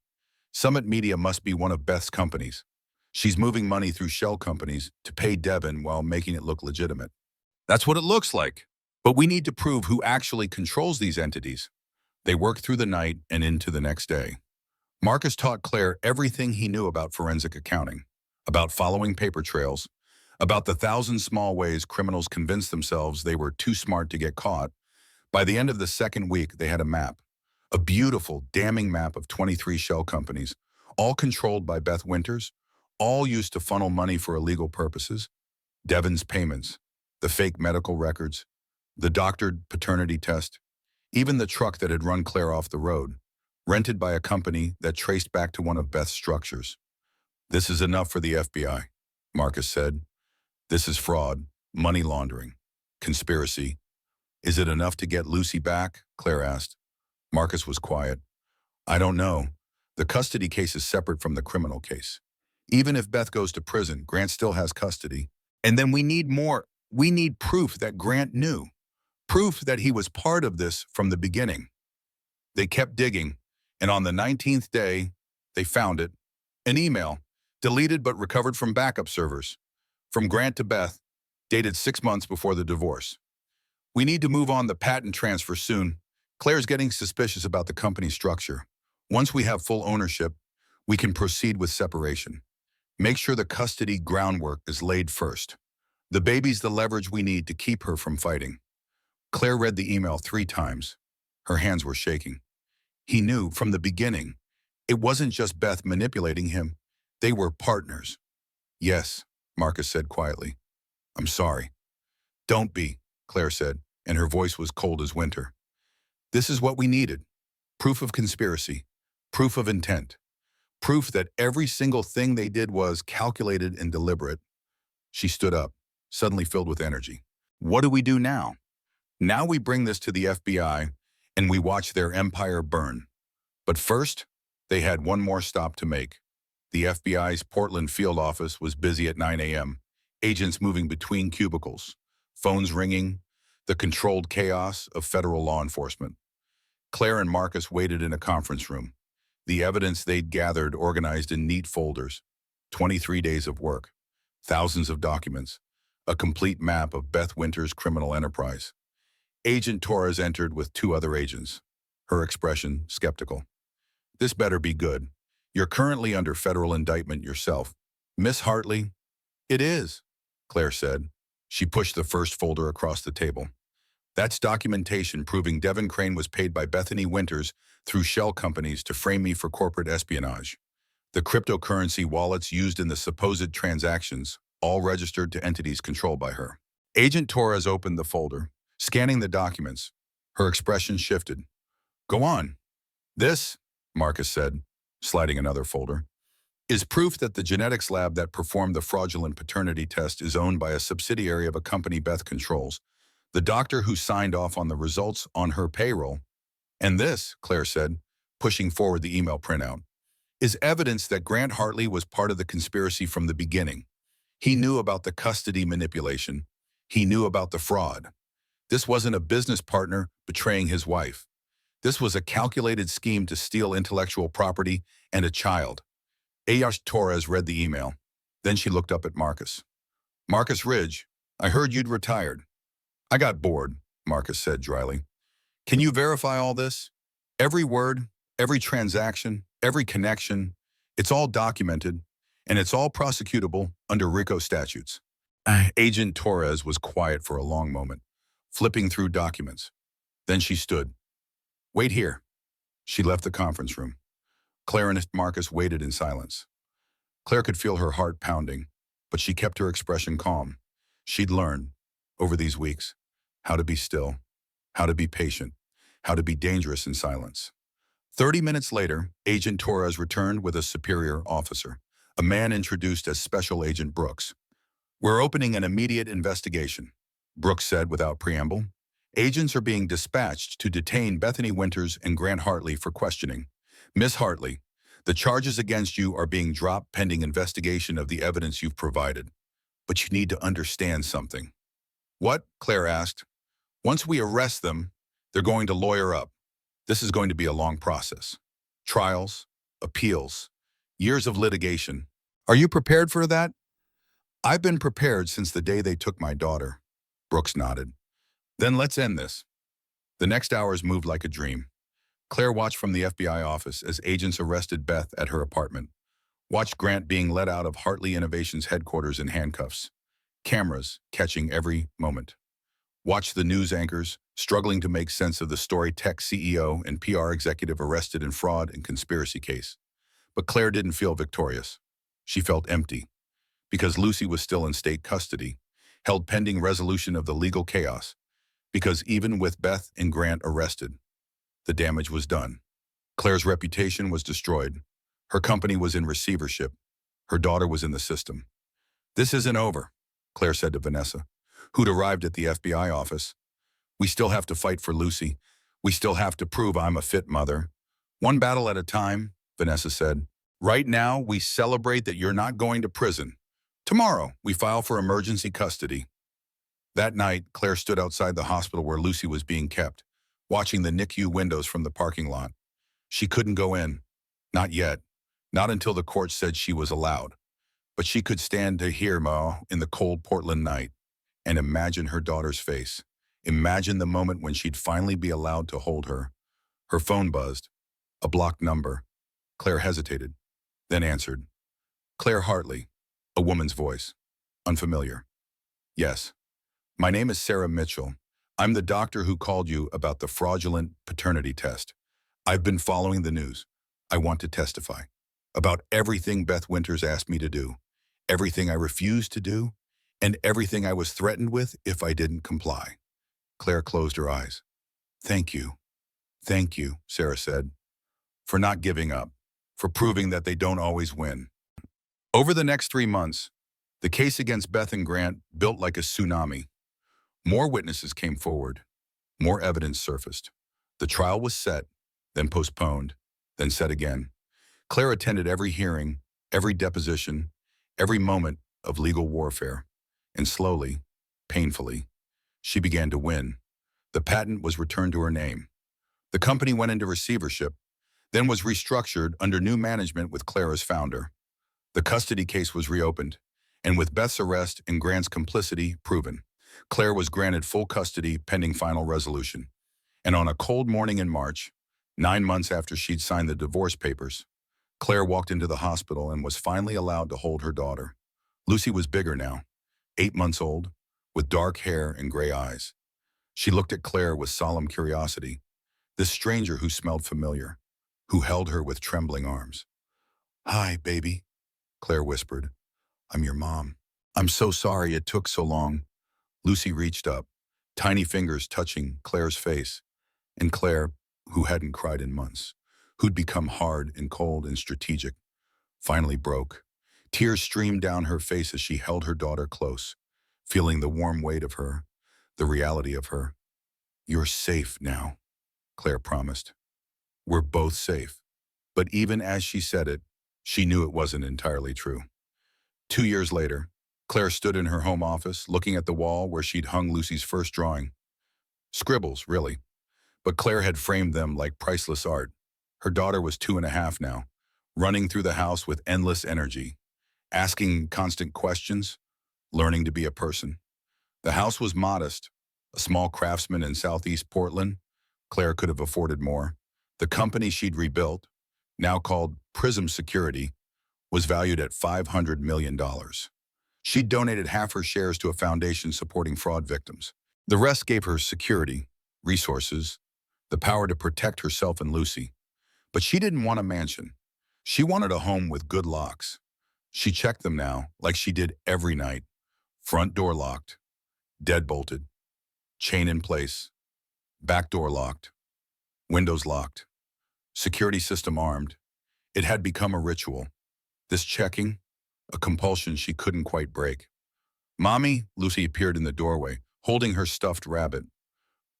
Summit Media must be one of Beth's companies. She's moving money through shell companies to pay Devin while making it look legitimate. That's what it looks like. But we need to prove who actually controls these entities. They worked through the night and into the next day. Marcus taught Claire everything he knew about forensic accounting, about following paper trails, about the 1,000 small ways criminals convince themselves they were too smart to get caught. By the end of the second week, they had a map, a beautiful, damning map of 23 shell companies, all controlled by Beth Winters, all used to funnel money for illegal purposes. Devin's payments, the fake medical records, the doctored paternity test, even the truck that had run Claire off the road, rented by a company that traced back to one of Beth's structures. This is enough for the FBI, Marcus said. This is fraud, money laundering, conspiracy. Is it enough to get Lucy back? Claire asked. Marcus was quiet. I don't know. The custody case is separate from the criminal case. Even if Beth goes to prison, Grant still has custody. And then we need more. We need proof that Grant knew. Proof that he was part of this from the beginning. They kept digging, and on the 19th day, they found it. An email, deleted but recovered from backup servers. From Grant to Beth, dated 6 months before the divorce. We need to move on the patent transfer soon. Claire's getting suspicious about the company structure. Once we have full ownership, we can proceed with separation. Make sure the custody groundwork is laid first. The baby's the leverage we need to keep her from fighting. Claire read the email 3 times. Her hands were shaking. He knew from the beginning. It wasn't just Beth manipulating him. They were partners. Yes, Marcus said quietly. I'm sorry. Don't be, Claire said, and her voice was cold as winter. This is what we needed. Proof of conspiracy. Proof of intent. Proof that every single thing they did was calculated and deliberate. She stood up, suddenly filled with energy. What do we do now? Now we bring this to the FBI, and we watch their empire burn. But first, they had one more stop to make. The FBI's Portland field office was busy at 9 a.m., agents moving between cubicles, phones ringing, the controlled chaos of federal law enforcement. Claire and Marcus waited in a conference room, the evidence they'd gathered organized in neat folders, 23 days of work, thousands of documents, a complete map of Beth Winters' criminal enterprise. Agent Torres entered with 2 other agents, her expression skeptical. This better be good. You're currently under federal indictment yourself. Miss Hartley? It is, Claire said. She pushed the first folder across the table. That's documentation proving Devin Crane was paid by Bethany Winters through shell companies to frame me for corporate espionage. The cryptocurrency wallets used in the supposed transactions, all registered to entities controlled by her. Agent Torres opened the folder, scanning the documents. Her expression shifted. Go on. This, Marcus said, sliding another folder, is proof that the genetics lab that performed the fraudulent paternity test is owned by a subsidiary of a company Beth controls. The doctor who signed off on the results on her payroll. And this, Claire said, pushing forward the email printout, is evidence that Grant Hartley was part of the conspiracy from the beginning. He knew about the custody manipulation. He knew about the fraud. This wasn't a business partner betraying his wife. This was a calculated scheme to steal intellectual property and a child. Ayaz Torres read the email. Then she looked up at Marcus. Marcus Ridge, I heard you'd retired. I got bored, Marcus said dryly. Can you verify all this? Every word, every transaction, every connection, it's all documented, and it's all prosecutable under RICO statutes. Agent Torres was quiet for a long moment, flipping through documents. Then she stood. Wait here. She left the conference room. Claire and Marcus waited in silence. Claire could feel her heart pounding, but she kept her expression calm. She'd learned, over these weeks, how to be still, how to be patient, how to be dangerous in silence. 30 minutes later, Agent Torres returned with a superior officer, a man introduced as Special Agent Brooks. We're opening an immediate investigation, Brooks said without preamble. Agents are being dispatched to detain Bethany Winters and Grant Hartley for questioning. Miss Hartley, the charges against you are being dropped pending investigation of the evidence you've provided. But you need to understand something. What? Claire asked. Once we arrest them, they're going to lawyer up. This is going to be a long process. Trials, appeals, years of litigation. Are you prepared for that? I've been prepared since the day they took my daughter. Brooks nodded. Then let's end this. The next hours moved like a dream. Claire watched from the FBI office as agents arrested Beth at her apartment. Watched Grant being led out of Hartley Innovations headquarters in handcuffs. Cameras catching every moment. Watched the news anchors struggling to make sense of the story tech CEO and PR executive arrested in fraud and conspiracy case. But Claire didn't feel victorious. She felt empty. Because Lucy was still in state custody, held pending resolution of the legal chaos. Because even with Beth and Grant arrested, the damage was done. Claire's reputation was destroyed. Her company was in receivership. Her daughter was in the system. This isn't over, Claire said to Vanessa, who'd arrived at the FBI office. We still have to fight for Lucy. We still have to prove I'm a fit mother. One battle at a time, Vanessa said. Right now, we celebrate that you're not going to prison. Tomorrow, we file for emergency custody. That night, Claire stood outside the hospital where Lucy was being kept, watching the NICU windows from the parking lot. She couldn't go in. Not yet. Not until the court said she was allowed. But she could stand to hear Ma in the cold Portland night and imagine her daughter's face. Imagine the moment when she'd finally be allowed to hold her. Her phone buzzed. A blocked number. Claire hesitated, then answered. Claire Hartley. A woman's voice. Unfamiliar. Yes. My name is Sarah Mitchell. I'm the doctor who called you about the fraudulent paternity test. I've been following the news. I want to testify about everything Beth Winters asked me to do, everything I refused to do, and everything I was threatened with if I didn't comply. Claire closed her eyes. Thank you, Sarah said, for not giving up, for proving that they don't always win. Over the next 3 months, the case against Beth and Grant built like a tsunami. More witnesses came forward. More evidence surfaced. The trial was set, then postponed, then set again. Claire attended every hearing, every deposition, every moment of legal warfare. And slowly, painfully, she began to win. The patent was returned to her name. The company went into receivership, then was restructured under new management with Claire as founder. The custody case was reopened, and with Beth's arrest and Grant's complicity proven, Claire was granted full custody pending final resolution. And on a cold morning in March, 9 months after she'd signed the divorce papers, Claire walked into the hospital and was finally allowed to hold her daughter. Lucy was bigger now, 8 months old, with dark hair and gray eyes. She looked at Claire with solemn curiosity, this stranger who smelled familiar, who held her with trembling arms. Hi, baby, Claire whispered. I'm your mom. I'm so sorry it took so long. Lucy reached up, tiny fingers touching Claire's face, and Claire, who hadn't cried in months, who'd become hard and cold and strategic, finally broke. Tears streamed down her face as she held her daughter close, feeling the warm weight of her, the reality of her. You're safe now, Claire promised. We're both safe. But even as she said it, she knew it wasn't entirely true. 2 years later, Claire stood in her home office, looking at the wall where she'd hung Lucy's first drawing. Scribbles, really. But Claire had framed them like priceless art. Her daughter was 2.5 now, running through the house with endless energy, asking constant questions, learning to be a person. The house was modest, a small craftsman in Southeast Portland. Claire could have afforded more. The company she'd rebuilt, now called Prism Security, was valued at $500 million. She'd donated half her shares to a foundation supporting fraud victims. The rest gave her security, resources, the power to protect herself and Lucy. But she didn't want a mansion. She wanted a home with good locks. She checked them now, like she did every night. Front door locked, deadbolted, chain in place, back door locked, windows locked, security system armed. It had become a ritual. This checking, a compulsion she couldn't quite break. Mommy, Lucy appeared in the doorway, holding her stuffed rabbit.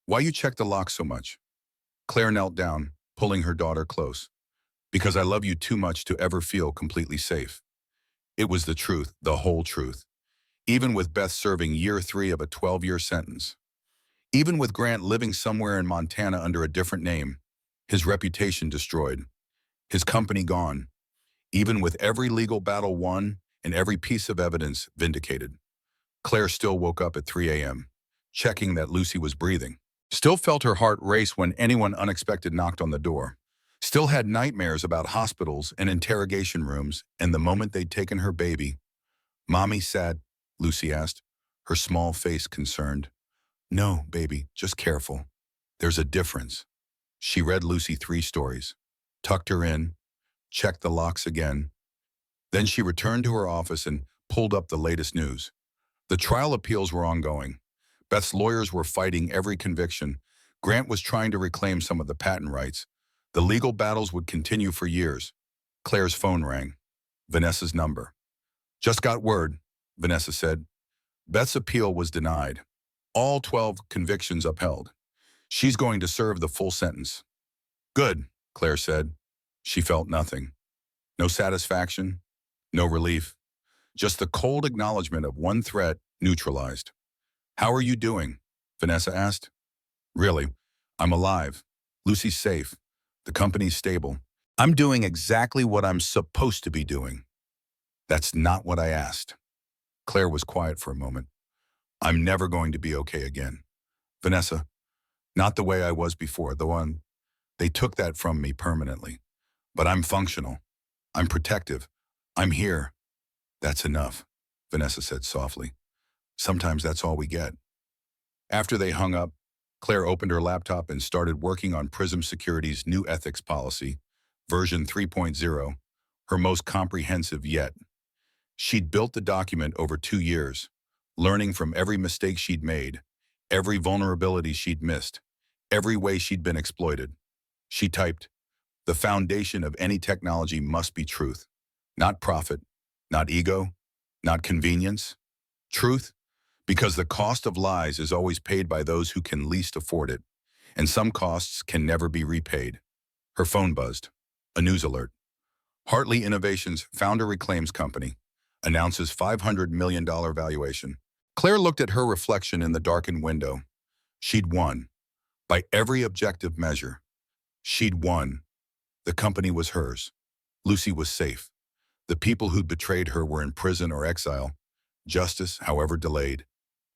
Why you check the lock so much? Claire knelt down, pulling her daughter close. Because I love you too much to ever feel completely safe. It was the truth, the whole truth. Even with Beth serving year 3 of a 12-year sentence. Even with Grant living somewhere in Montana under a different name. His reputation destroyed. His company gone. Even with every legal battle won and every piece of evidence vindicated. Claire still woke up at 3 a.m., checking that Lucy was breathing. Still felt her heart race when anyone unexpected knocked on the door. Still had nightmares about hospitals and interrogation rooms and the moment they'd taken her baby. "Mommy sad?" Lucy asked, her small face concerned. "No, baby, just careful. There's a difference." She read Lucy 3 stories, tucked her in, checked the locks again. Then she returned to her office and pulled up the latest news. The trial appeals were ongoing. Beth's lawyers were fighting every conviction. Grant was trying to reclaim some of the patent rights. The legal battles would continue for years. Claire's phone rang. Vanessa's number. "Just got word," Vanessa said. "Beth's appeal was denied. All 12 convictions upheld. She's going to serve the full sentence." "Good," Claire said. She felt nothing. No satisfaction, no relief. Just the cold acknowledgement of one threat neutralized. "How are you doing?" Vanessa asked. "Really, I'm alive. Lucy's safe. The company's stable. I'm doing exactly what I'm supposed to be doing." "That's not what I asked." Claire was quiet for a moment. "I'm never going to be okay again. Vanessa, not the way I was before, the one. They took that from me permanently. But I'm functional. I'm protective. I'm here." "That's enough," Vanessa said softly. "Sometimes that's all we get." After they hung up, Claire opened her laptop and started working on Prism Security's new ethics policy, version 3.0, her most comprehensive yet. She'd built the document over 2 years, learning from every mistake she'd made, every vulnerability she'd missed, every way she'd been exploited. She typed, "The foundation of any technology must be truth. Not profit, not ego, not convenience. Truth, because the cost of lies is always paid by those who can least afford it, and some costs can never be repaid." Her phone buzzed. A news alert. Hartley Innovations founder reclaims company. Announces $500 million valuation. Claire looked at her reflection in the darkened window. She'd won. By every objective measure. She'd won. The company was hers. Lucy was safe. The people who'd betrayed her were in prison or exile. Justice, however delayed,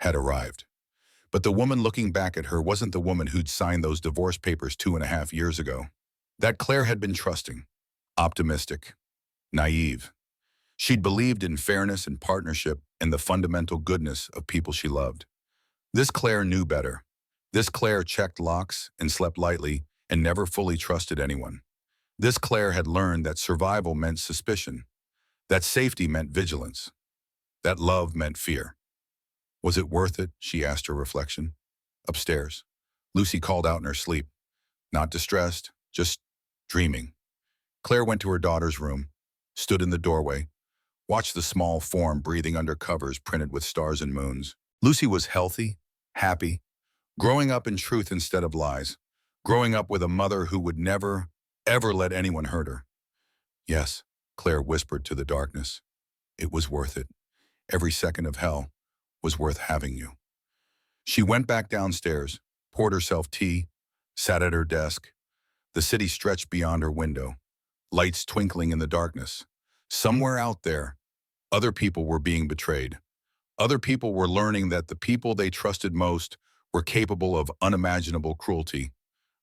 had arrived. But the woman looking back at her wasn't the woman who'd signed those divorce papers 2.5 years ago. That Claire had been trusting, optimistic, naive. She'd believed in fairness and partnership and the fundamental goodness of people she loved. This Claire knew better. This Claire checked locks and slept lightly and never fully trusted anyone. This Claire had learned that survival meant suspicion, that safety meant vigilance, that love meant fear. Was it worth it? She asked her reflection. Upstairs, Lucy called out in her sleep. Not distressed, just dreaming. Claire went to her daughter's room, stood in the doorway, watched the small form breathing under covers printed with stars and moons. Lucy was healthy, happy, growing up in truth instead of lies, growing up with a mother who would never, ever let anyone hurt her. Yes, Claire whispered to the darkness. It was worth it. Every second of hell was worth having you. She went back downstairs, poured herself tea, sat at her desk. The city stretched beyond her window, lights twinkling in the darkness. Somewhere out there, other people were being betrayed. Other people were learning that the people they trusted most were capable of unimaginable cruelty.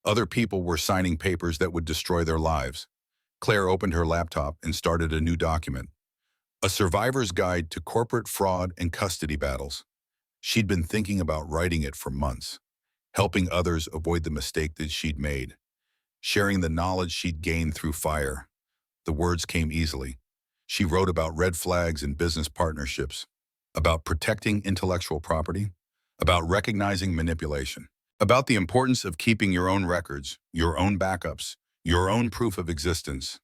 Other people were signing papers that would destroy their lives. Claire opened her laptop and started a new document. A survivor's guide to corporate fraud and custody battles. She'd been thinking about writing it for months, helping others avoid the mistake that she'd made, sharing the knowledge she'd gained through fire. The words came easily. She wrote about red flags in business partnerships, about protecting intellectual property, about recognizing manipulation, about the importance of keeping your own records, your own backups, your own proof of existence.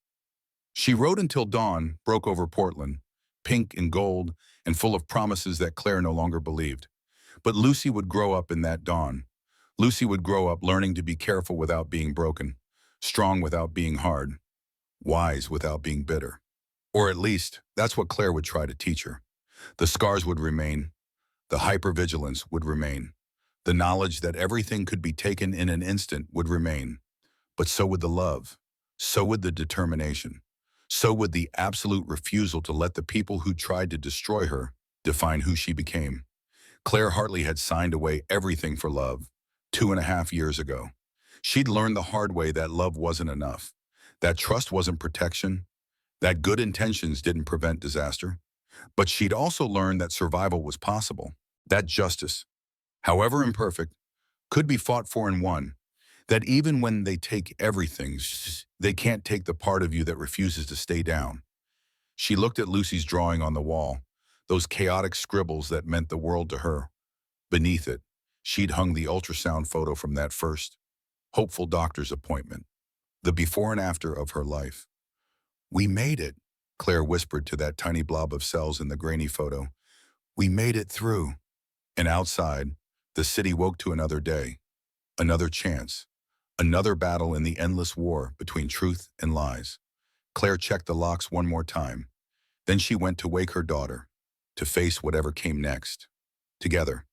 She wrote until dawn broke over Portland, pink and gold and full of promises that Claire no longer believed. But Lucy would grow up in that dawn. Lucy would grow up learning to be careful without being broken, strong without being hard, wise without being bitter. Or at least, that's what Claire would try to teach her. The scars would remain, the hypervigilance would remain, the knowledge that everything could be taken in an instant would remain. But so would the love, so would the determination, so would the absolute refusal to let the people who tried to destroy her define who she became. Claire Hartley had signed away everything for love 2.5 years ago. She'd learned the hard way that love wasn't enough, that trust wasn't protection, that good intentions didn't prevent disaster. But she'd also learned that survival was possible, that justice, however imperfect, could be fought for and won, that even when they take everything, they can't take the part of you that refuses to stay down. She looked at Lucy's drawing on the wall, those chaotic scribbles that meant the world to her. Beneath it, she'd hung the ultrasound photo from that first, hopeful doctor's appointment, the before and after of her life. "We made it," Claire whispered to that tiny blob of cells in the grainy photo. "We made it through." And outside, the city woke to another day, another chance, another battle in the endless war between truth and lies. Claire checked the locks one more time. Then she went to wake her daughter, to face whatever came next. Together,